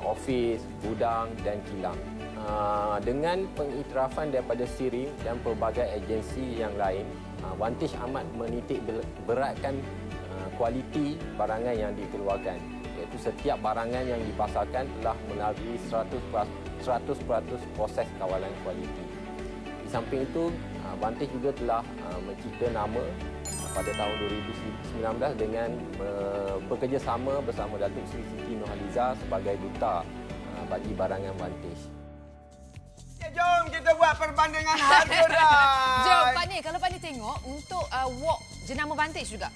office, gudang dan kilang. Dengan pengiktirafan daripada SIRIM dan pelbagai agensi yang lain, Vantage amat menitik beratkan kualiti barangan yang dikeluarkan, iaitu setiap barangan yang dipasarkan telah melalui 100% proses kawalan kualiti. Di samping itu, Vantage juga telah mencipta nama pada tahun 2019 dengan bekerjasama bersama Datuk Seri Siti Nurhaliza sebagai duta bagi barangan Vantage. Jom kita buat perbandingan harga dah. Jom Pak Ni, kalau Pak Ni tengok untuk wok jenama Vantage juga.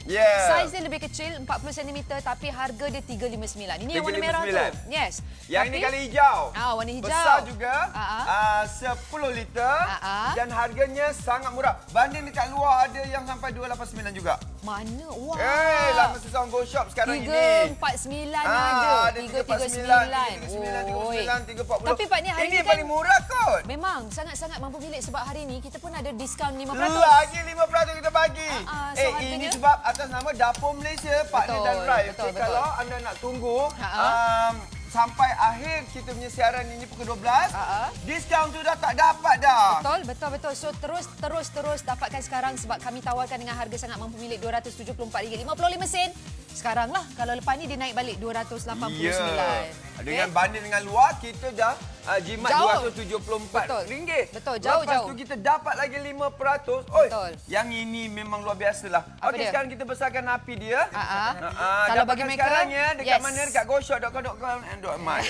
Saiz dia lebih kecil 40 cm tapi harga dia 359. Ini yang warna merah tu. Yes. Yang ini kali hijau. Warna hijau. Besar juga. 10 liter dan harganya sangat murah. Banding dekat luar ada yang sampai 289 juga. Mana? Wah. Lama susah GoShop sekarang ini. 349 ada. 339, 340. Tapi Pak Ni hari ini kan paling murah kot. Memang sangat-sangat mampu milik sebab hari ini kita pun ada diskaun 5%. Lagi 5% kita bagi. So ini sebab atas nama Dapur Malaysia, Partner dan Rai. Betul. Kalau anda nak tunggu sampai akhir kita punya siaran ini pukul 12, diskaun tu dah tak dapat dah. Betul. So terus dapatkan sekarang sebab kami tawarkan dengan harga sangat mampu milik RM274.55. Sekarang lah, kalau lepas ni dia naik balik 289. Dengan banding dengan luar, kita dah jimat RM274. Betul, jauh. Lepas tu kita dapat lagi 5%. Yang ini memang luar biasa lah. Okey, sekarang kita besarkan api dia. Kalau bagi dapatkan mereka, sekarang ya, dekat mana? Dekat goshop.com.my.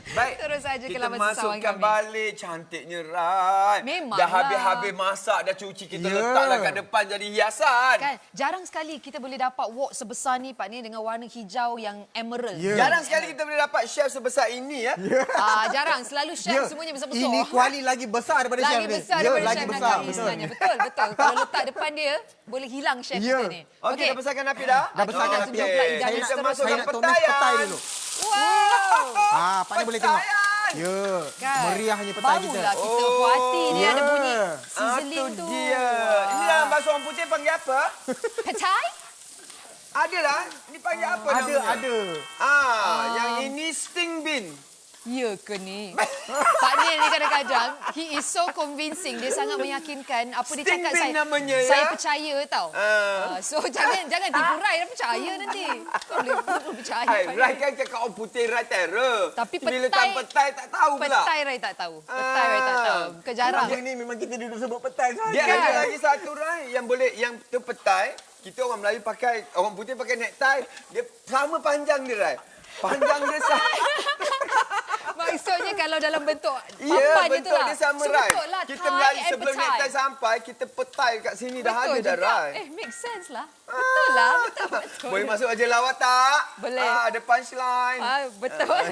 Baik. Terus saja ke kita laman sesawang masukkan kami. balik cantiknya Rai. Memanglah. Dah habis-habis masak, dah cuci, kita letaklah kat depan jadi hiasan. Kan, jarang sekali kita boleh dapat wok sebesar ni Pak ni dengan warna hijau yang emerald. Jarang sekali kita boleh dapat chef sebesar ini ya. Jarang, selalu chef semuanya besar-besar. Ini kuali lagi besar daripada chef lagi ni. besar Ya, daripada lagi chef besar. Nagari sebenarnya. Betul, betul. Kalau letak depan dia, boleh hilang chef kita ni. Okey, dah besarkan api dah? Dah besarkan Tunjuk api. pula hidangan Kita seterusnya. masukkan Saya nak tumis petayan. petai dulu. Wow! Pak ni boleh tengok. Petayan. Ya, Kan? meriahnya petai kita. Barulah kita puas hati dia ada bunyi Itu sizzling tu. dia. Ini dalam bahasa orang putih panggil apa? Petai? Adalah. Ini panggil apa namanya? Ada. Yang ini sting bean. Ya ke ni? Pak Nil ni kadang-kadang, he is so convincing. Dia sangat meyakinkan apa dia Sting cakap. bean namanya, Saya ya? percaya tau. So jangan tipu Rai dah percaya nanti. Kau boleh percaya. Hai, Pak Nil. Rai kan cakap orang putih Rai terror. Tapi Bila letak petai tak tahu pula. Petai Rai tak tahu. Petai Rai tak tahu. Kejarang. Dia ni memang kita duduk sebut petai saja. Dia ada lagi satu Rai yang boleh, yang tu petai. Kita orang Melayu pakai, orang putih pakai necktie. Dia sama panjang dia Rai. Panjang dia sama. Maksudnya kalau dalam bentuk Ya, papan bentuk itulah. dia sama Rai. Lah, Kita tie Melayu and sebelum petai. necktie sampai, kita petai kat sini dah ada Betul dah juga. Rai. Make sense lah. Betul lah. Betul. Boleh masuk aja lawat tak? Boleh. Ada punchline. Betul.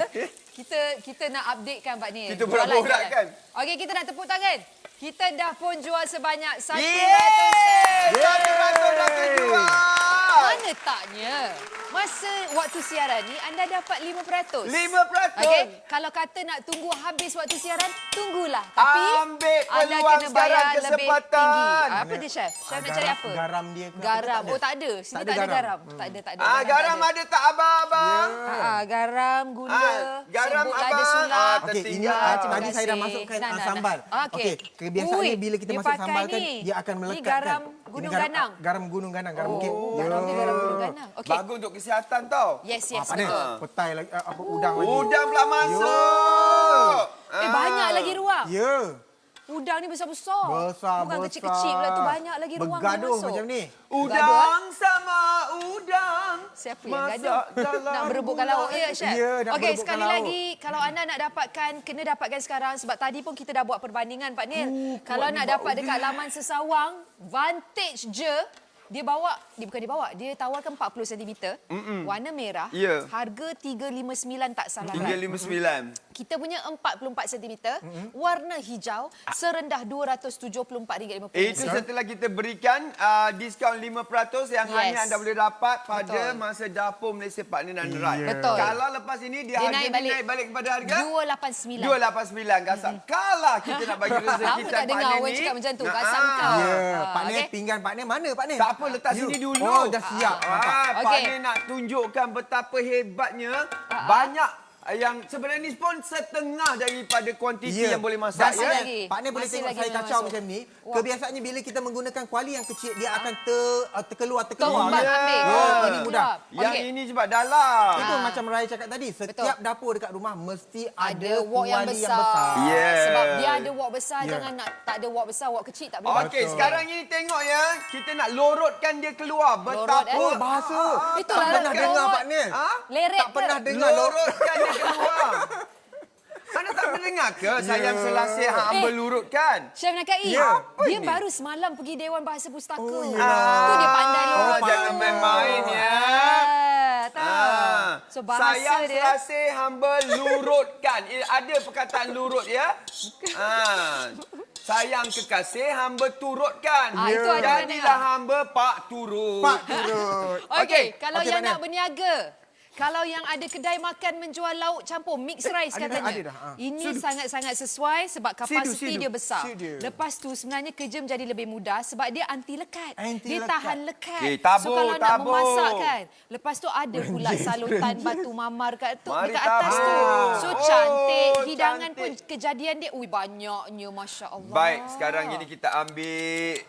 Kita nak updatekan Pak Nil. Kita Jualan borak-borak jalan. kan? Okey, kita nak tepuk tangan. Kita dah pun jual sebanyak 100 Yeay! 100 dah terjual. Mana taknya? Masa waktu siaran ni anda dapat 5%. 5%. Okey, kalau kata nak tunggu habis waktu siaran, tunggulah. Tapi ambil anda peluang kena bayar sekarang, lebih kesempatan. tinggi. Apa dia chef? Chef nak cari apa? Garam dia ke? Garam. apa Oh tak ada. Sini Tak tak ada ada garam. garam. Tak ada, tak ada. Garam tak ada tak abang-abang? garam, gula, garam sebut abang. ada sulap. Okey, ini Tertinggal. Terima tadi saya dah kasih. masukkan Nah, nah, sambal. nah. Okey, kebiasaannya Ui, bila kita dia masuk pakai sambal kan ni. dia akan Ni melekat garam kan. Gunung Ini Ganang. Garam Gunung Ganang, garam bukit. Garam ni garam gunung ganang. Okey. Bagus untuk kesihatan tau. Yes, Apa ni? betul. Petai lagi apa udang lagi. Udang pula masuk. Banyak lagi ruang. Ya. Udang ni besar-besar. Besar, Bukan besar. kecil-kecil pula tu, banyak lagi ruang Bergaduh dia masuk. macam ni. Udang sama udang. Siapa yang masak gaduh? dalam Nak berebutkan bulan. lauk ya, Chef? Ya, nak Okey, berebutkan sekali lauk. lagi, kalau anda nak dapatkan, kena dapatkan sekarang sebab tadi pun kita dah buat perbandingan, Pak Nil. Kalau nak dapat dekat laman Sesawang, Vantage je, dia bukan dia tawarkan 40 cm, warna merah, Ya. harga 359 tak salah. Rai. 359. Kita punya 44 cm, warna hijau, serendah RM274.50. Itu setelah kita berikan diskaun 5% yang Yes. hanya anda boleh dapat pada Betul. masa dapur Malaysia Pak Nil dan Rai. Betul. Kalau lepas ini dia, harga naik balik kepada harga 289. 289 kasar. Kalau kita nak bagi rezeki Lama kita tak dengar orang cakap macam tu, kasar kau. Ya, Pak Nil okey. pinggan Pak Nil mana Pak Nil? Tak apa, letak sini dulu. Oh, dah siap. Pak Okey. Nil nak tunjukkan betapa hebatnya. Banyak yang sebenarnya ni pun setengah daripada kuantiti yang boleh masak. Masih Ya? lagi. Pak Nil boleh Masih tengok lagi saya memang kacau masuk. macam ni. Wah. Kebiasaannya bila kita menggunakan kuali yang kecil, dia akan terkeluar. Tumbang Ya. ambil. Ini mudah. Yang Okey. ini sebab dalam. Itu macam Raya cakap tadi, setiap dapur dekat rumah mesti Ada ada wok yang kuali besar. Yes. Sebab dia ada wok besar, Ya. jangan nak tak ada wok besar, wok kecil tak boleh. Okey, sekarang ini tengok ya. Kita nak lorotkan dia keluar. Betapa eh? Oh, bahasa. Itulah tak pernah lorot. dengar Pak Nil. Leret Tak pernah ke? dengar lorotkan dia keluar. Anda tak pernah dengar ke sayang selasih hang berlurutkan? Chef Nakai, Ya. dia baru semalam pergi Dewan Bahasa Pustaka. Oh, Tu ya. dia pandai lorot. Jangan main-main ya. Tahu. So bahasa Sayang dia. selasih hamba lurutkan. Ada perkataan lurut ya. Sayang kekasih hamba turutkan. Itu ada Jadilah mana? hamba pak turut. Pak turut. Okey, kalau Okey, yang Pak Nil. nak berniaga, kalau yang ada kedai makan menjual lauk campur mix rice ada dah, katanya. ada dah, Ini sangat-sangat sesuai sebab kapasiti Sidu. dia besar. Sidu. Lepas tu sebenarnya kerja menjadi lebih mudah sebab dia anti lekat. Anti Dia lekat. tahan lekat. Okey, So tabur, kalau nak tabur. memasak kan, lepas tu ada pula salutan batu mamar Mari dekat atas tu. tabur. So Oh, cantik, hidangan cantik. pun kejadian dia banyaknya, masya-Allah. Baik, sekarang ini kita ambil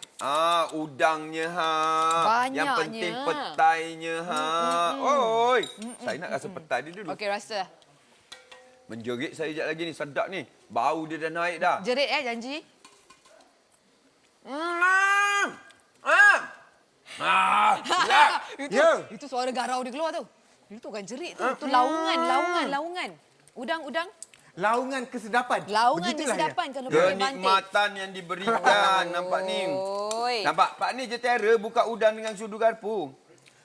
udangnya Banyaknya. Yang penting petainya Oi, saya nak rasa petai dia dulu. Okey, rasa. Menjerit saya sekejap lagi ni, sedap ni. Bau dia dah naik dah. Jerit janji. Silap. Itu suara garau dia keluar tu. Itu kan jerit tu. Itu laungan. Udang. Laungan kesedapan. Laungan Begitulah kesedapan dia. kalau pakai bantik. Kenikmatan yang diberikan. Nampak ni. Oi. Nampak? Pak ni Jetera buka udang dengan sudu garpu.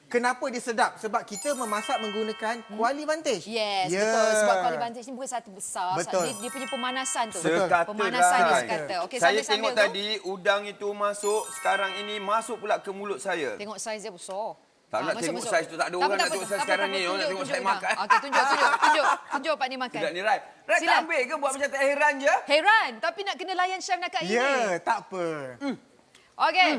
Kenapa dia sedap? Sebab kita memasak menggunakan kuali vantage. Yes, Ya. betul. Sebab kuali vantage ni bukan satu besar. Betul. Dia punya pemanasan tu. Sekata Pemanasan dia Rai. sekata. Okey, Saya sambil-sambil tengok tu. tadi udang itu masuk. Sekarang ini masuk pula ke mulut saya. Tengok saiz dia besar. Tak nak tengok saiz tu. Tak ada orang nak tengok saiz sekarang ni. Orang nak tengok saya makan. Okey, tunjuk. Tunjuk Pak ni makan. Tidak ni Rai. Rai Sila. tak ambil ke buat macam tak heran je? Heran, tapi nak kena layan chef nak kat ini. Ya, tak apa. Okey.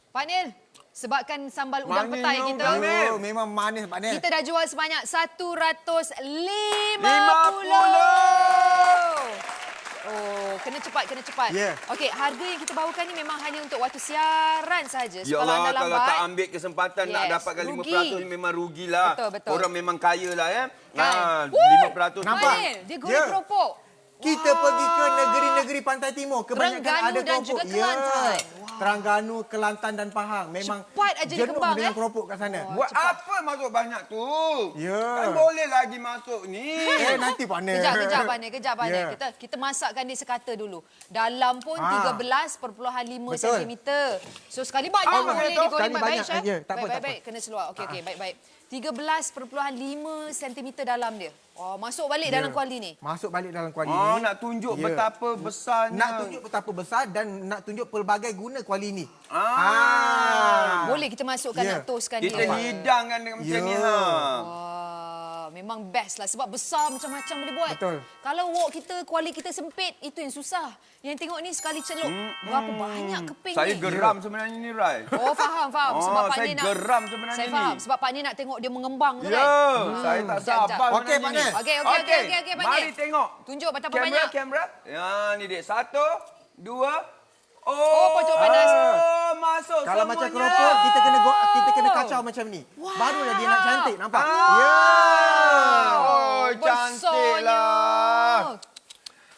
Pak Nil, sebabkan sambal udang Manis petai dong, kita. Pak Nil. Oh, memang manis Pak Nil. Kita dah jual sebanyak 150. 50. Oh, kena cepat. Ya. Okey, harga yang kita bawakan ni memang hanya untuk waktu siaran saja. Ya Kalau anda Allah, kalau lambat, tak ambil kesempatan nak Yes, dapatkan rugi. 5% ni memang rugilah. Betul. Orang memang kaya lah ya. Kan? 5%. Nampak? Manil, dia goreng Ya. keropok. Kita pergi ke negeri-negeri pantai timur. Kebanyakan Terengganu ada dan keropok. juga Kelantan. Terengganu, Kelantan dan Pahang. Memang Cepat aja dia jenuh kembang, dengan eh. keropok kat sana. Buat apa masuk banyak tu? Ya. Kan boleh lagi masuk ni. Nanti Pak Nil. Kejap Pak Nil. Ya. Kita masakkan dia sekata dulu. Dalam pun 13.5 Betul. cm. So sekali banyak Ah, boleh betul. digoreng Sekali baik-baik, banyak chef. aja. Tak apa, tak Baik-baik, kena seluar. Okey, baik-baik. 13.5 cm dalam dia. Oh, masuk balik dalam kuali ni. Masuk balik dalam kuali Oh, ni. nak tunjuk Ya. betapa besarnya. Nak tunjuk betapa besar dan nak tunjuk pelbagai guna kuali ni. Boleh kita masukkan, Ya. nak toastkan Kita dia. hidangkan dengan macam Ya. ni. Wah, memang best lah sebab besar macam-macam boleh buat. Betul. Kalau wok kita, kuali kita sempit, itu yang susah. Yang tengok ni sekali celup, berapa banyak keping Saya ni. geram sebenarnya ni, Rai. Oh, faham. Sebab Pak saya Ni nak... geram sebenarnya Saya ni. faham. Sebab Pak Ni nak tengok dia mengembang tu Ya, kan. saya tak Jap. sabar Okey, Pak sebenarnya Nil. ni. Okey, Pak Ni. Mari tengok. Tunjuk betapa banyak. Kamera. Ya, ni dia. 1, 2. Oh, pocong panas. Oh, masuk Kalau semuanya. macam keropok, kita kena kacau macam ni. Wow. Barulah dia nak cantik, nampak? Ya. Oh, Besarnya. cantiklah.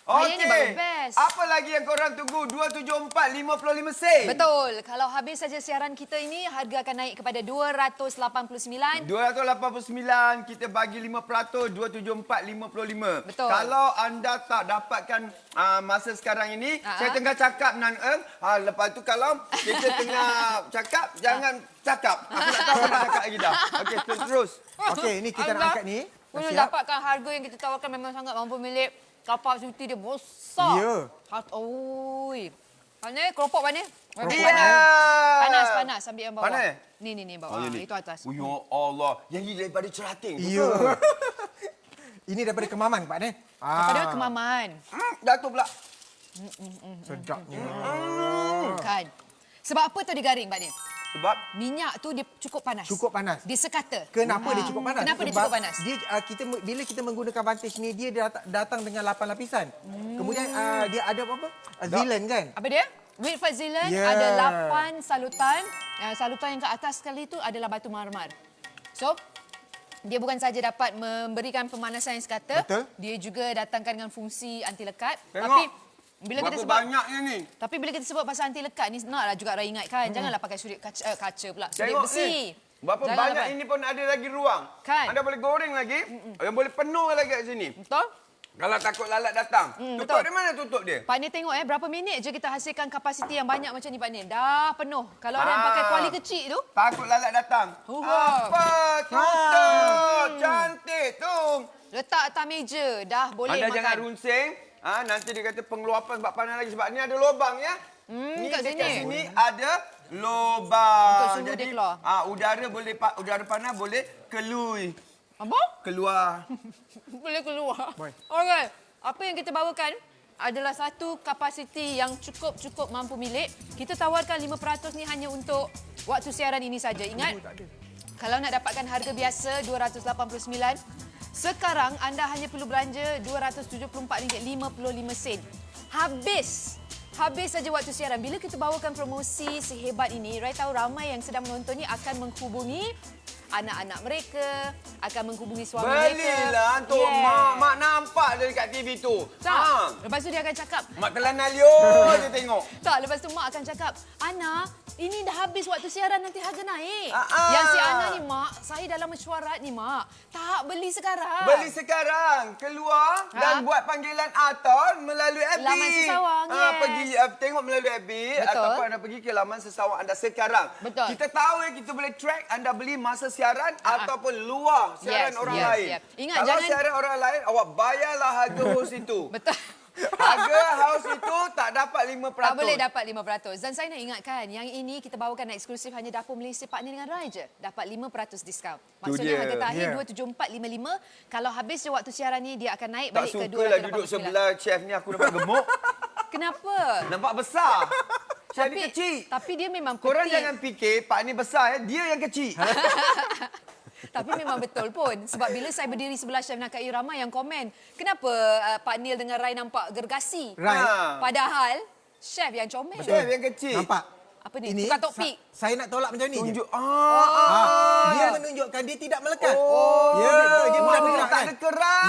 Kayaknya baru Okey. best. Apa lagi yang korang tunggu? 274 55 sen. Betul. Kalau habis saja siaran kita ini, harga akan naik kepada 289. 289 kita bagi 5%, 274 55. Betul. Kalau anda tak dapatkan masa sekarang ini, saya tengah cakap Nan Eng. Lepas tu kalau kita tengah cakap, jangan cakap. Aku tak tahu apa nak cakap lagi dah. Okey, terus. Okey, ni kita nak angkat ni. Boleh Siap. dapatkan harga yang kita tawarkan memang sangat mampu milik. Kapasiti dia besar. Ya. Oi. Mana keropok mana? Iya. Panas. Ambil yang bawah. Panas? Ni bawah. Oh, ni. Itu atas. Oh, ya Allah. Yang ni daripada cerating. Ya. Ini daripada Kemaman, Pak Nil. Daripada Kemaman. Jatuh pula. Sedapnya. Kan. Sebab apa tu dia garing, Pak Ni? Sebab Minyak tu dia cukup panas. Cukup panas. Dia sekata. Kenapa dia cukup panas? Kenapa dia Sebab cukup panas? Dia, bila kita menggunakan vantage ni, dia datang dengan 8 lapisan. Kemudian dia ada apa? Zealand kan? Apa dia? Whitford Zealand Ya. ada 8 salutan. Salutan yang ke atas sekali itu adalah batu marmar. So, dia bukan saja dapat memberikan pemanasan yang sekata, Betul. dia juga datangkan dengan fungsi anti lekat. Tengok. Tapi bila kita berapa sebut banyaknya ni. Tapi bila kita sebut pasal anti lekat ni, naklah juga Rai ingatkan, janganlah pakai surit kaca pula. Surit Tengok besi. ni. Berapa Janganlah banyak pakai. ini pun ada lagi ruang. Kan? Anda boleh goreng lagi. Yang boleh penuh lagi kat sini. Betul? Kalau takut lalat datang. Tutup betul. di mana tutup dia? Pak Ni tengok berapa minit je kita hasilkan kapasiti yang banyak macam ni Pak Ni. Dah penuh. Kalau ada yang pakai kuali kecil tu, Takut lalat datang. Wah. Apa? Tutup. Cantik tu. letak atas meja. Dah boleh Anda makan. jangan runsing. Nanti dia kata pengeluapan sebab panas lagi. Sebab ni ada lubang ya. Ni kat dekat sini. sini ada lubang. Untuk suhu dia Jadi keluar. udara panas boleh kelui. Apa? Keluar. Boleh keluar. Boleh. Alright. Apa yang kita bawakan adalah satu kapasiti yang cukup mampu milik. Kita tawarkan 5% ni hanya untuk waktu siaran ini saja. Ingat, kalau nak dapatkan harga biasa 289, sekarang anda hanya perlu belanja RM274.55. Habis saja waktu siaran. Bila kita bawakan promosi sehebat ini, Rai tahu ramai yang sedang menonton ni akan menghubungi anak-anak mereka, akan menghubungi suami mereka. Belilah untuk mak nampak dia dekat TV tu. Tak. Lepas tu dia akan cakap, Mak telan Alio je tengok. tak, lepas tu mak akan cakap, Ana, ini dah habis waktu siaran, nanti harga naik. Ah, ah. Yang si Ana ni, mak, saya dah dalam mesyuarat ni, Mak. Tak, beli sekarang. Beli sekarang. Keluar dan buat panggilan Aton melalui FB. Laman Sesawang, yes. Pergi tengok melalui FB ataupun anda pergi ke laman Sesawang anda sekarang. Betul. Kita tahu kita boleh track anda beli masa siaran ataupun luar siaran orang lain. Ingat, kalau jangan... siaran orang lain, awak bayarlah harga host itu. Betul. Harga house itu tak dapat 5%. Tak boleh dapat 5%. Dan saya nak ingatkan, yang ini kita bawakan eksklusif hanya Dapur Malaysia partner dengan Rai je. Dapat 5% diskaun. Maksudnya harga terakhir 274.55. Kalau habis je waktu siaran ni, dia akan naik balik ke 289. Tak sukalah duduk sebelah chef ni, aku nampak gemuk. Kenapa? Nampak besar. Chef ni kecil. Tapi dia memang penting. Korang jangan fikir Pak ni besar, dia yang kecil. Tapi memang betul pun. Sebab bila saya berdiri sebelah Chef Nakai, ramai yang komen, kenapa Pak Nil dengan Rai nampak gergasi? Padahal, Chef yang comel. Chef yang kecil. Nampak? Apa ni? Ini Tukar topik. Saya nak tolak macam ni. Tunjuk. Dia menunjukkan dia tidak melekat. Dia bukan tak ada kerak.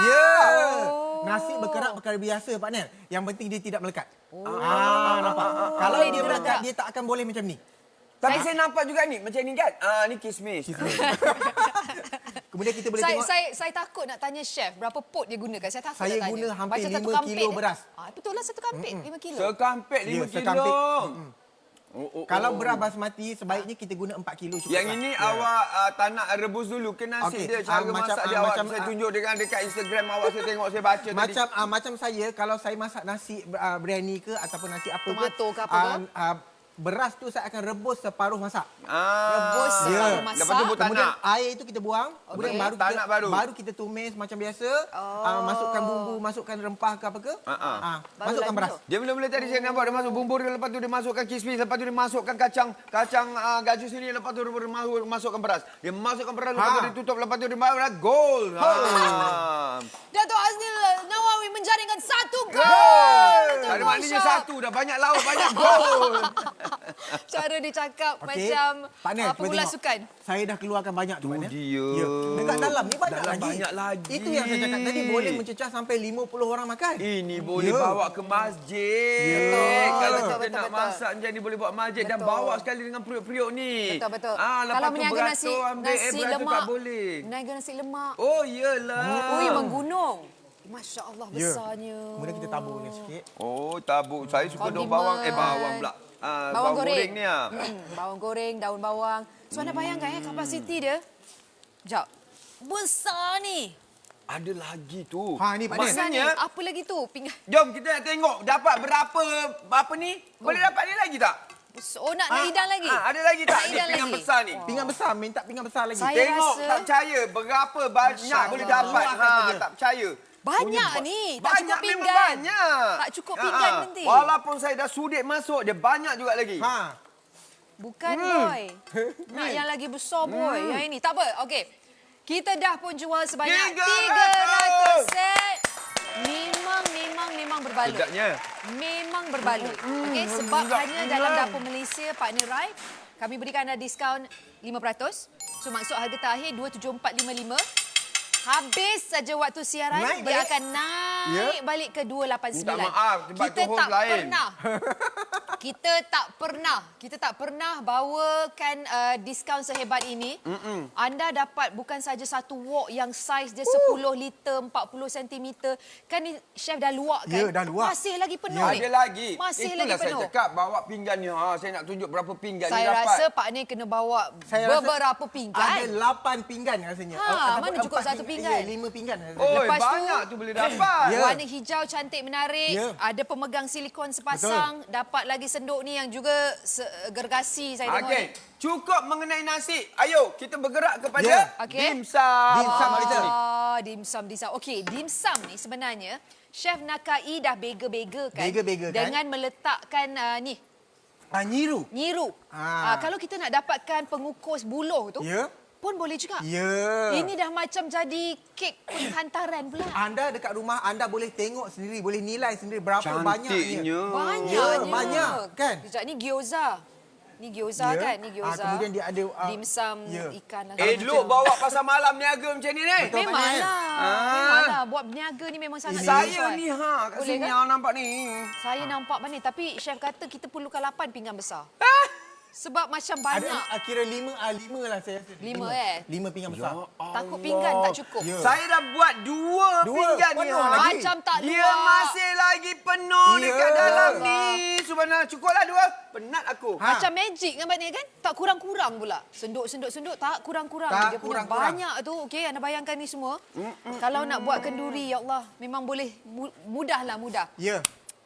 Nasi berkerak perkara biasa, Pak Nel. Yang penting dia tidak melekat. Nampak? Kalau dia melekat, dia tak akan boleh macam ni. Tapi saya nampak juga ni, macam ni kan? Ni kismis. Kemudian kita boleh tengok. Saya takut nak tanya Chef, berapa pot dia gunakan? Saya takut Saya nak tanya. guna hampir Macam 5 kilo beras. Betul lah, satu kampit 5 kilo. Sekampit 5 kilo. Kalau beras basmati, sebaiknya kita guna 4 kilo cukup. Yang ini awak tak nak rebus dulu ke nasi dia? Cara masak dia awak saya tunjuk dekat Instagram awak, saya tengok, saya baca tadi. Macam saya, kalau saya masak nasi biryani ke ataupun nasi apa Tomato ke apa ke? Beras tu saya akan rebus separuh masak. Rebus separuh masak. Lepas tu Kemudian air itu kita buang. Kemudian baru kita tumis macam biasa. Masukkan bumbu, masukkan rempah ke apa ke. Masukkan beras. Dia mula-mula tadi saya nampak dia masuk bumbu dia, lepas tu dia masukkan kismis, lepas tu dia masukkan kacang gaju sini, lepas tu dia masukkan beras. Dia masukkan beras, lepas tu dia tutup, lepas tu dia masukkan gol. Dato' Aznil Nawawi menjaringkan 1 gol. Ada maknanya 1 dah banyak lawan, banyak gol. Cara dia cakap macam pemula sukan. Saya dah keluarkan banyak tu, Pak Nel. Dia. Dekat dalam ni banyak lagi. Itu yang saya cakap tadi, boleh mencecah sampai 50 orang makan. Ini boleh bawa ke masjid. Kalau kita nak masak macam ni boleh bawa masjid dan bawa sekali dengan periuk-periuk ni. Betul. Lepas Kalau tu meniaga beratur, ambil nasi beratur lemak, tak boleh. meniaga nasi lemak. Oh, iyalah. Menggunung. Masya Allah besarnya. Kemudian kita tabur ni sikit. Oh, tabur. Saya suka daun bawang. Bawang pula. Bawang goreng ni. Bawang goreng, daun bawang. So anda bayangkan kapasiti dia. Sekejap. Besar ni. Ada lagi tu. Ni Pak Nel. Besar ni. Apa lagi tu? Pinggan. Jom kita nak tengok dapat berapa apa ni? Boleh dapat ni lagi tak? Oh, nak hidang lagi? Ada lagi tak? Ni Hidang pinggan lagi? besar ni. Pinggan besar, minta pinggan besar lagi. Saya Tengok, rasa- tak percaya berapa banyak boleh dapat. Tak percaya. Banyak ni. Tak Banyak, cukup memang pinggan. banyak. Tak cukup pinggan nanti. Walaupun saya dah sudit masuk, dia banyak juga lagi. Bukan, boy. Nak yang lagi besar, boy. Yang ini. Tak apa. Okey. Kita dah pun jual sebanyak 300 set. Memang berbaloi. Sedapnya. Memang berbaloi. Okey, sebab hanya dalam Dapur Malaysia, Partner Rai, kami berikan anda diskaun 5%. So, maksud harga terakhir 274.55. Habis saja waktu siaran, dia akan naik balik ke 289. Minta maaf, sebab tu host lain. Kita tak pernah bawakan diskaun sehebat ini. Anda dapat bukan saja satu wok yang saiz dia 10 liter, 40 cm. Kan ni Chef dah luak kan? Ya, dah luak. Masih lagi penuh ni. Ada lagi. Masih Itulah lagi penuh. saya cakap bawa pinggan ni. Saya nak tunjuk berapa pinggan ni Saya dapat. rasa Pak Ni kena bawa beberapa pinggan. Ada 8 pinggan rasanya. Mana cukup satu pinggan? Ya, 5 pinggan. Oh, Lepas tu, banyak tu boleh dapat. Warna hijau cantik menarik. Ya. Ada pemegang silikon sepasang. Dapat lagi senduk ni yang juga gergasi saya tengok Okey, ni. cukup mengenai nasi. Ayo, kita bergerak kepada Okey. dimsum. Dimsum kita. Dimsum. Okey, dimsum ni sebenarnya Chef Nakai dah bega-begakan Bega-begakan. dengan meletakkan ni Nyiru. nyiru. Kalau kita nak dapatkan pengukus buluh tu, Ya. pun boleh juga. Ya. Ini dah macam jadi kek penghantaran pula. Anda dekat rumah, anda boleh tengok sendiri, boleh nilai sendiri berapa banyaknya. Cantiknya. Banyaknya. Ya, banyak, kan? Sekejap, ni gyoza. Ni gyoza kan? Ni gyoza. Kemudian dia ada dimsum ya. ikan lah. Elok bawa pasar malam niaga macam ni ni. Betul. Memanglah. Memanglah. Buat berniaga ni memang sangat Saya sesuai. ni kat Boleh sini kan? nampak ni. Saya nampak mana. Tapi Chef kata kita perlukan 8 pinggan besar. Sebab macam banyak. Ada kira 5 lah saya rasa. 5 5 pinggan besar. Takut pinggan tak cukup. Ya. Saya dah buat 2 pinggan ni. Penuh lagi. Macam tak Dia luar. masih lagi penuh Ya. dekat dalam ni. Subhanallah. Cukuplah 2. Penat aku. Macam magic kan Pak Nil kan? Tak kurang-kurang pula. Senduk tak kurang-kurang. Tak Dia punya kurang-kurang. banyak tu. Okey, anda bayangkan ni semua. Kalau nak buat kenduri, ya Allah, memang boleh mudah. Ya.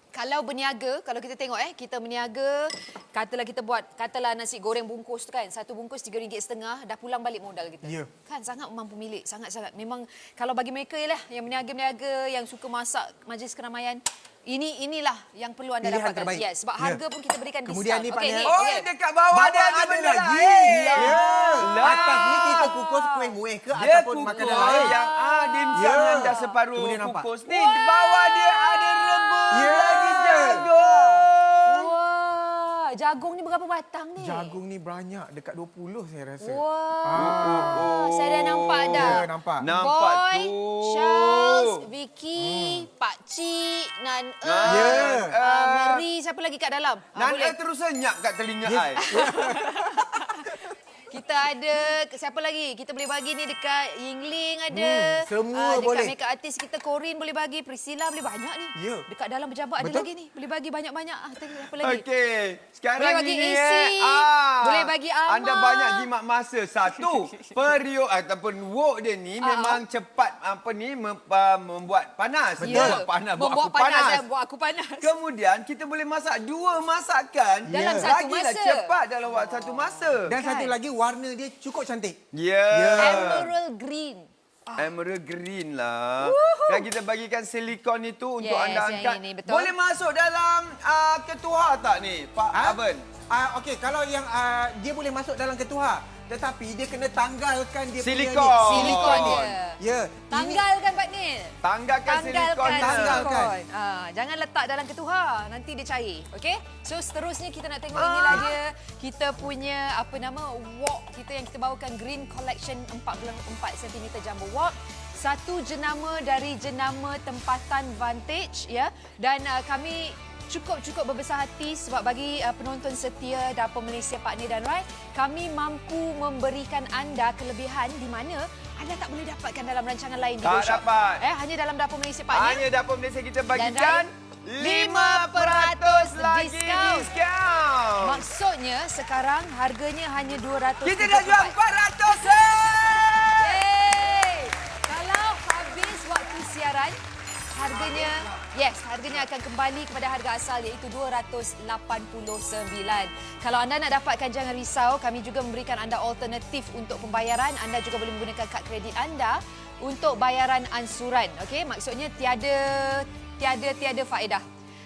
Kalau berniaga, kalau kita tengok kita berniaga, katalah nasi goreng bungkus tu kan, satu bungkus RM3.50, dah pulang balik modal kita. Ya. Kan sangat mampu milik, sangat-sangat. Memang kalau bagi mereka ialah yang berniaga-berniaga, yang suka masak majlis keramaian, inilah yang perlu anda Pilihan dapatkan. terbaik. Yes, sebab Ya. harga pun kita berikan Kemudian diskaun. ni, Pak Okey, Nil. Oh, dekat bawah dia ada benda lagi. lain. Ya. Lah. Atas ni kita kukus kuih muih ke Dia ataupun kukus makanan lain. yang dimsum Ya. yang dah separuh Kemudian nampak. kukus ni. Di bawah dia ada rebus Ya. lagi jagung. Wah, jagung ni berapa batang ni? Jagung ni banyak, dekat 20 saya rasa. Wah, saya dah nampak dah. Ya, nampak. Nampak Boy, tu. Charles, Vicky, Pak Cik, Nan Ya. Meri, siapa lagi kat dalam? Nana terus senyap kat telinga ai. Kita ada, siapa lagi? Kita boleh bagi ni dekat Yingling ada. semua dekat boleh. makeup artis kita, Corin boleh bagi. Priscilla boleh banyak ni. Ya. Dekat dalam pejabat ada Betul. lagi ni. Boleh bagi banyak-banyak. Tadi apa lagi? Okey, sekarang Boleh bagi ini AC, boleh bagi Amar. Anda banyak jimat masa. Satu, periuk ataupun wok dia ni memang cepat membuat panas. Ya. Buat panas, buat Membuat aku panas. buat aku panas. Kemudian kita boleh masak 2 masakan Dalam satu lagilah masa. cepat dalam waktu satu masa. Dan Kan? satu lagi warna dia cukup cantik. Ya. Emerald green. Emerald green lah. Dan kita bagikan silikon itu untuk Yes, anda yang angkat. ini, betul. Boleh masuk dalam ketuha tak ni, Pak Aben? Okey, kalau yang dia boleh masuk dalam ketuha, tetapi dia kena tanggalkan dia Silikon. punya ni. Silikon dia. Ya. Tanggalkan Pak Nil. Tanggalkan silikon. Tanggalkan. Jangan letak dalam ketuha, nanti dia cair. Okey? So seterusnya kita nak tengok inilah dia. Kita punya wok kita yang kita bawakan Green Collection 44 cm jumbo wok. Satu jenama dari jenama tempatan Vantage ya. Dan kami cukup berbesar hati sebab bagi penonton setia Dapur Malaysia Pak Nil dan Rai, kami mampu memberikan anda kelebihan di mana anda tak boleh dapatkan dalam rancangan lain di Tak GoShop. dapat. Hanya dalam Dapur Malaysia Pak Nil. Hanya Dapur Malaysia kita Dan bagikan Rai, 5% lagi diskaun. diskaun. Maksudnya sekarang harganya hanya 200. Kita dah jual 400. Yeay! Kalau habis waktu siaran, harganya akan kembali kepada harga asal iaitu 289. Kalau anda nak dapatkan, jangan risau, kami juga memberikan anda alternatif untuk pembayaran. Anda juga boleh menggunakan kad kredit anda untuk bayaran ansuran. Okey, maksudnya tiada faedah.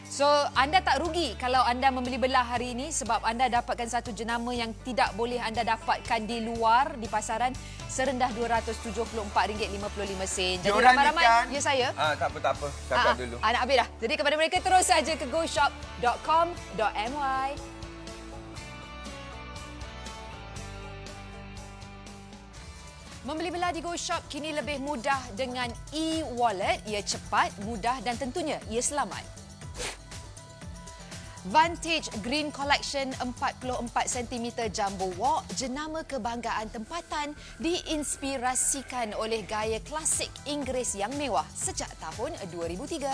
So, anda tak rugi kalau anda membeli belah hari ini sebab anda dapatkan satu jenama yang tidak boleh anda dapatkan di luar, di pasaran, serendah RM274.55. Jadi Diorang ni ramai-ramai, kan- ya saya. Tak apa. Cakap dulu. Nak habis dah. Jadi kepada mereka terus saja ke goshop.com.my. Membeli belah di GoShop kini lebih mudah dengan e-wallet. Ia cepat, mudah dan tentunya ia selamat. Vantage Green Collection 44 cm Jumbo Wok, jenama kebanggaan tempatan, diinspirasikan oleh gaya klasik Inggeris yang mewah sejak tahun 2003.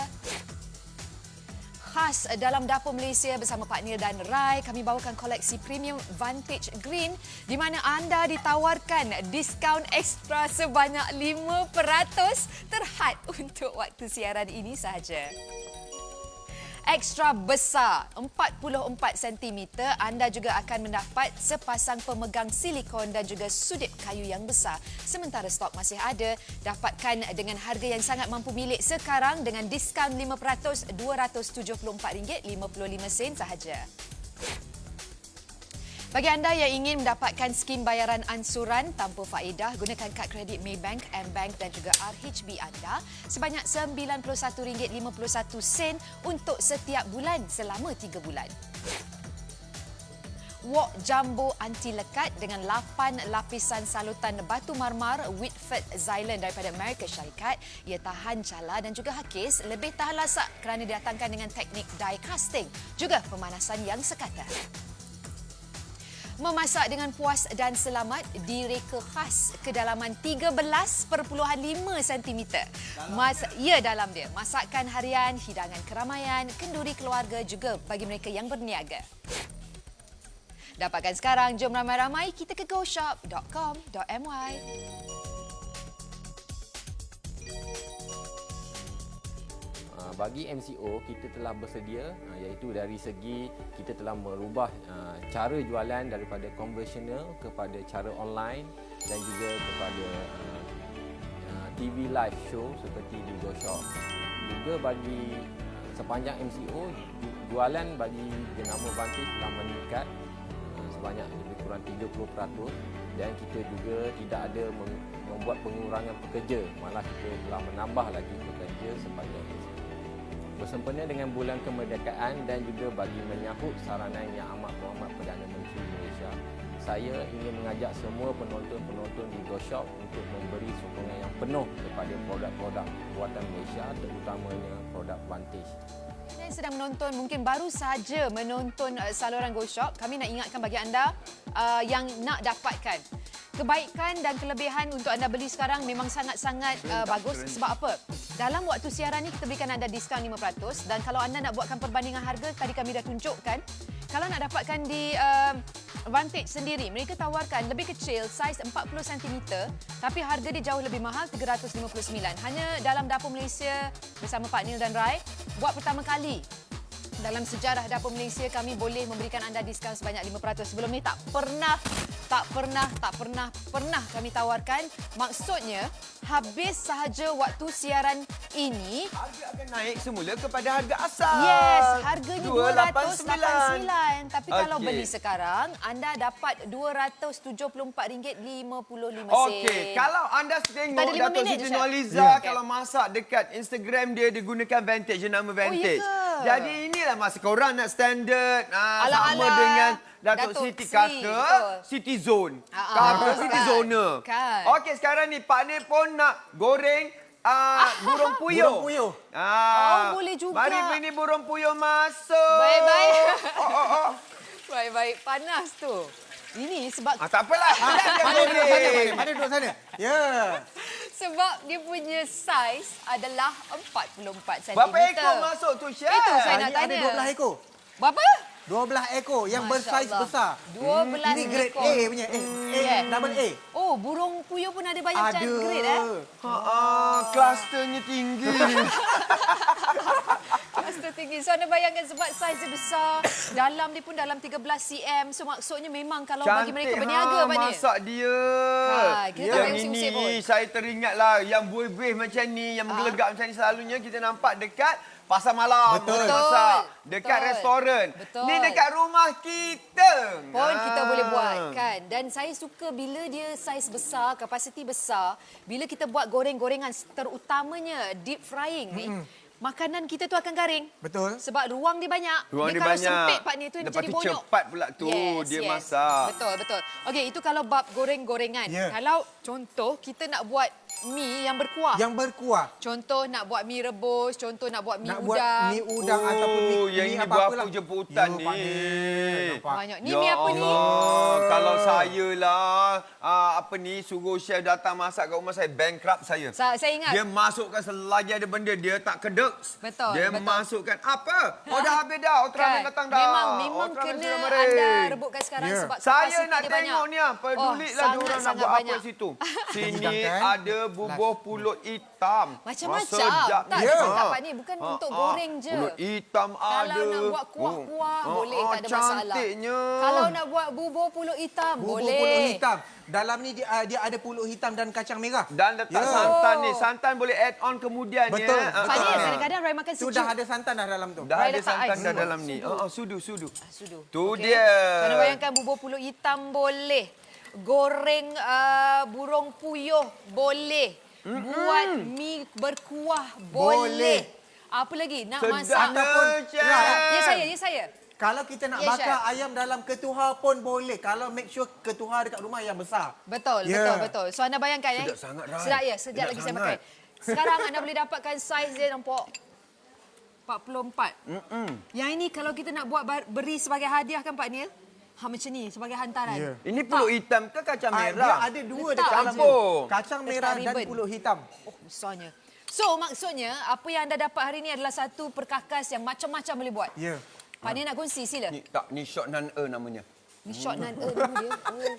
Khas dalam Dapur Malaysia bersama Pak Nil dan Rai, kami bawakan koleksi premium Vantage Green di mana anda ditawarkan diskaun ekstra sebanyak 5% terhad untuk waktu siaran ini sahaja. Ekstra besar 44 cm, anda juga akan mendapat sepasang pemegang silikon dan juga sudip kayu yang besar. Sementara stok masih ada, dapatkan dengan harga yang sangat mampu milik sekarang dengan diskaun 5%, RM274.55 sahaja. Bagi anda yang ingin mendapatkan skim bayaran ansuran tanpa faedah, gunakan kad kredit Maybank, M-Bank dan juga RHB anda sebanyak RM90.51 untuk setiap bulan selama 3 bulan. Wok Jumbo anti lekat dengan 8 lapisan salutan batu marmar Whitford Xylan daripada Amerika Syarikat. Ia tahan cala dan juga hakis, lebih tahan lasak kerana didatangkan dengan teknik die casting, juga pemanasan yang sekata. Memasak dengan puas dan selamat di reka khas kedalaman 13.5 cm. Dalam dia. Masakan harian, hidangan keramaian, kenduri keluarga juga bagi mereka yang berniaga. Dapatkan sekarang, jom ramai-ramai kita ke goshop.com.my. Bagi MCO, kita telah bersedia iaitu dari segi kita telah merubah cara jualan daripada konvensional kepada cara online dan juga kepada TV live show seperti di GoShop. Juga bagi sepanjang MCO, jualan bagi jenama Vantage telah meningkat sebanyak lebih kurang 30% dan kita juga tidak ada membuat pengurangan pekerja, malah kita telah menambah lagi pekerja sepanjang MCO. Bersempena dengan bulan kemerdekaan dan juga bagi menyahut saranan Yang Amat Berhormat Perdana Menteri Malaysia, saya ingin mengajak semua penonton-penonton di GoShop untuk memberi sokongan yang penuh kepada produk-produk buatan Malaysia, terutamanya produk Vantage. Anda yang sedang menonton, mungkin baru saja menonton saluran GoShop, kami nak ingatkan bagi anda yang nak dapatkan kebaikan dan kelebihan untuk anda beli sekarang memang sangat-sangat bagus. Sebab apa? Dalam waktu siaran ni kita berikan anda diskaun 5% dan kalau anda nak buatkan perbandingan harga, tadi kami dah tunjukkan, kalau nak dapatkan di Vantage sendiri, mereka tawarkan lebih kecil, saiz 40 cm, tapi harga dia jauh lebih mahal, 359. Hanya dalam Dapur Malaysia bersama Pak Neil dan Rai, buat pertama kali dalam sejarah Dapur Malaysia kami boleh memberikan anda diskaun sebanyak 5%. Sebelum ni tak pernah kami tawarkan. Maksudnya, habis sahaja waktu siaran ini, harga akan naik semula kepada harga asal. Yes, harganya 289. Tapi kalau Okey. beli sekarang, anda dapat RM274.55. Okey, kalau anda tengok Tak ada 5 Datuk minit Siti je, Nurhaliza Syah. kalau masak dekat Instagram dia gunakan Vantage, nama Vantage. ke? Jadi inilah masa korang nak standard sama Ala-ala dengan Datuk Datuk Siti Sri, kata betul. City Zone. Ah, Kata kan. City Zona. Kan. Okey, sekarang ni Pak Nih pun nak goreng burung puyuh. Burung puyuh. Boleh juga. Mari ini burung puyuh masuk. Baik-baik. Oh. Baik-baik, panas tu. Ini sebab Tak apalah. Mana duduk sana? Ya. sebab dia punya saiz adalah 44 cm. Berapa ekor masuk tu, Chef? Itu saya nak Ada tanya. 12 ekor. Berapa? 12 ekor yang Masya bersaiz Allah. besar. 12 Ini grade ekor. A punya. Yeah. Double A. Oh, burung puyuh pun ada banyak macam Ada. grade Klusternya tinggi. Kluster tinggi. So anda bayangkan sebab saiz dia besar, dalam dia pun dalam 13 cm. So maksudnya memang kalau bagi mereka berniaga Pak Nih. masak dia. Kita tak Yang payah usik-usik pun. ini saya teringatlah yang buih-buih macam ni, yang menggelegak macam ni selalunya kita nampak dekat pasar malam. Betul. Orang masak dekat Betul. restoran. Betul. Ni dekat rumah kita. Pun kita boleh buat kan. Dan saya suka bila dia saiz besar, kapasiti besar, bila kita buat goreng-gorengan terutamanya deep frying ni, makanan kita tu akan garing. Betul. Sebab ruang dia banyak. Ruang dia kalau banyak. sempit Pak Nih tu dia Lepas jadi tu bonyok. cepat pula tu dia masak. Betul. Okey, itu kalau bab goreng-gorengan. Ya. Kalau contoh kita nak buat mi yang berkuah. Yang berkuah. Contoh nak buat mi rebus, contoh nak buat mi Nak udang. buat mi udang ataupun mi, yang mi ini apa-apa berapa lah. jemputan Ya, ni? Pak Nih. Nampak. Banyak. Ni mi apa ni? Kalau saya lah, suruh chef datang masak kat rumah saya, bankrupt saya. Saya ingat. Dia masukkan selagi ada benda, dia tak kedek. Betul, Dia betul. masukkan, apa? Oh, dah habis dah. Ultraman Kan? datang dah. Memang Ultraman kena sudah mari. anda rebutkan sekarang Ya. sebab Saya kapasiti nak dia tengok banyak. ni, pedulilah dia orang nak sangat buat apa banyak. situ. Sini Hidangkan. ada bubuh pulut hitam. Macam-macam. Tak, sedapnya. sedap Pak Nih. Bukan untuk goreng je. Pulut hitam ada. Kalau nak buat kuah-kuah, boleh, tak ada masalah. Cantiknya. Kalau nak buat bubur pulut hitam, Bubur boleh. pulut hitam. Dalam ni dia ada pulut hitam dan kacang merah. Dan letak Ya. santan ni. Santan boleh add on kemudian Betul. ya. Pak Nih, kadang-kadang Rai makan sejuk. Sudah ada santan dah dalam tu. Dah Rai ada letak santan ais. dah dalam ni. Sudu. Sudu. Sudu. Tu Okey. dia. So, anda bayangkan bubur pulut hitam boleh. Goreng burung puyuh boleh. Buat mi berkuah boleh. Apa lagi? Nak Sedap masak. ataupun Ya saya. Kalau kita nak Ya, bakar Chef. ayam dalam ketuhar pun boleh. Kalau make sure ketuhar dekat rumah yang besar. Betul. So anda bayangkan Sedap sangat, Rai. Sedap ya, sekejap Sedap lagi saya sangat. pakai. Sekarang anda boleh dapatkan saiz dia nampak 44. Yang ini kalau kita nak buat beri sebagai hadiah kan Pak Neil? macam ni sebagai hantaran. Ya. Ini pulut hitam ke kacang Dia merah? ada dua Letak dekat aja. dalam. Kacang Letak merah dan ribbon. pulut hitam. Oh, besarnya. So, maksudnya apa yang anda dapat hari ini adalah satu perkakas yang macam-macam boleh buat. Ya. Pak Nia nak kongsi, sila. Ni short nan namanya. Ni short nan nama dia. Oh.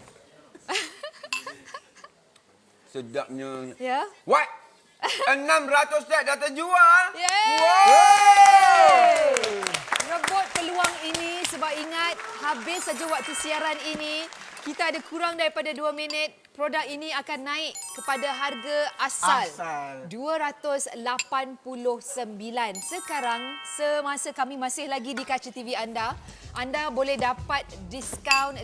Sedapnya. Ya. What? 600 set dah terjual? Yeay! Wow! Rebut peluang ini sebab ingat habis saja waktu siaran ini kita ada kurang daripada 2 minit. Produk ini akan naik kepada harga asal. 289. Sekarang semasa kami masih lagi di kaca TV anda boleh dapat diskaun 5%.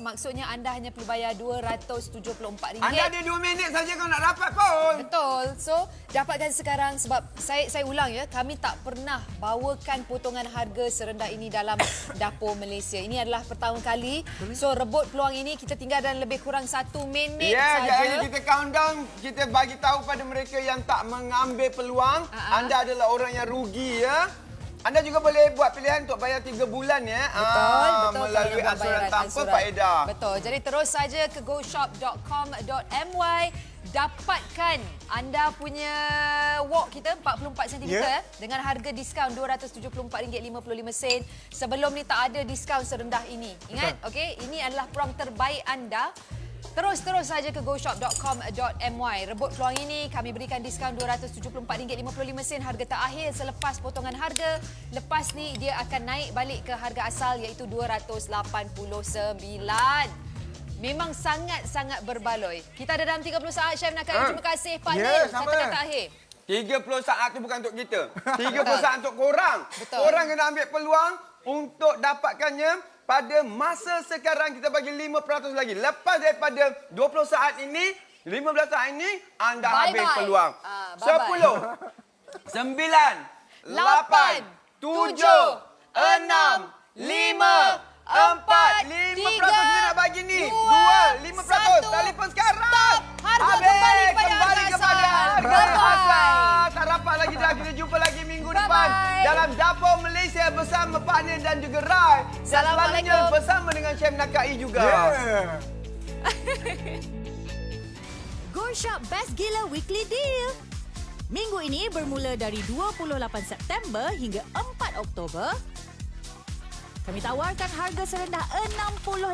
Maksudnya anda hanya perlu bayar RM274. Anda ada 2 minit saja kau nak dapat pun. Betul. So, dapatkan sekarang sebab saya ulang ya, kami tak pernah bawakan potongan harga serendah ini dalam Dapur Malaysia. Ini adalah pertama kali. So, rebut peluang ini kita tinggal dalam lebih kurang 1 minit saja. Ya, kita countdown, kita bagi tahu pada mereka yang tak mengambil peluang, anda adalah orang yang rugi ya. Anda juga boleh buat pilihan untuk bayar 3 bulan ya. Betul. Melalui asuran tanpa faedah. Betul. Jadi terus saja ke goshop.com.my. Dapatkan anda punya wok kita 44 cm dengan harga diskaun RM274.55. Sebelum ni tak ada diskaun serendah ini. Ingat, okey? Ini adalah peluang terbaik anda. Terus saja ke goshop.com.my. Rebut peluang ini, kami berikan diskaun RM274.55 harga terakhir selepas potongan harga. Lepas ni dia akan naik balik ke harga asal iaitu RM289. Memang sangat-sangat berbaloi. Kita ada dalam 30 saat, Chef Nakai. Terima kasih Pak Nil. Kata-kata akhir. 30 saat tu bukan untuk kita. 30 saat untuk korang. Betul. Korang kena ambil peluang untuk dapatkannya. Pada masa sekarang kita bagi 5% lagi. Lepas daripada 20 saat ini, 15 saat ini, anda habis peluang. 10, 9, 8, 7, 6, 5, 4, 5%. Kita nak bagi ni. 2, 5%. Telefon sekarang. Harga kembali kepada harga asal. Tak rapat lagi dah. Kita jumpa lagi minggu depan dalam Dapur Malaysia bersama Pak Nin dan juga Rai. Dan selalunya bersama dengan Chef Nakai juga. Go Shop Best Gila Weekly Deal. Minggu ini bermula dari 28 September hingga 4 Oktober. Kami tawarkan harga serendah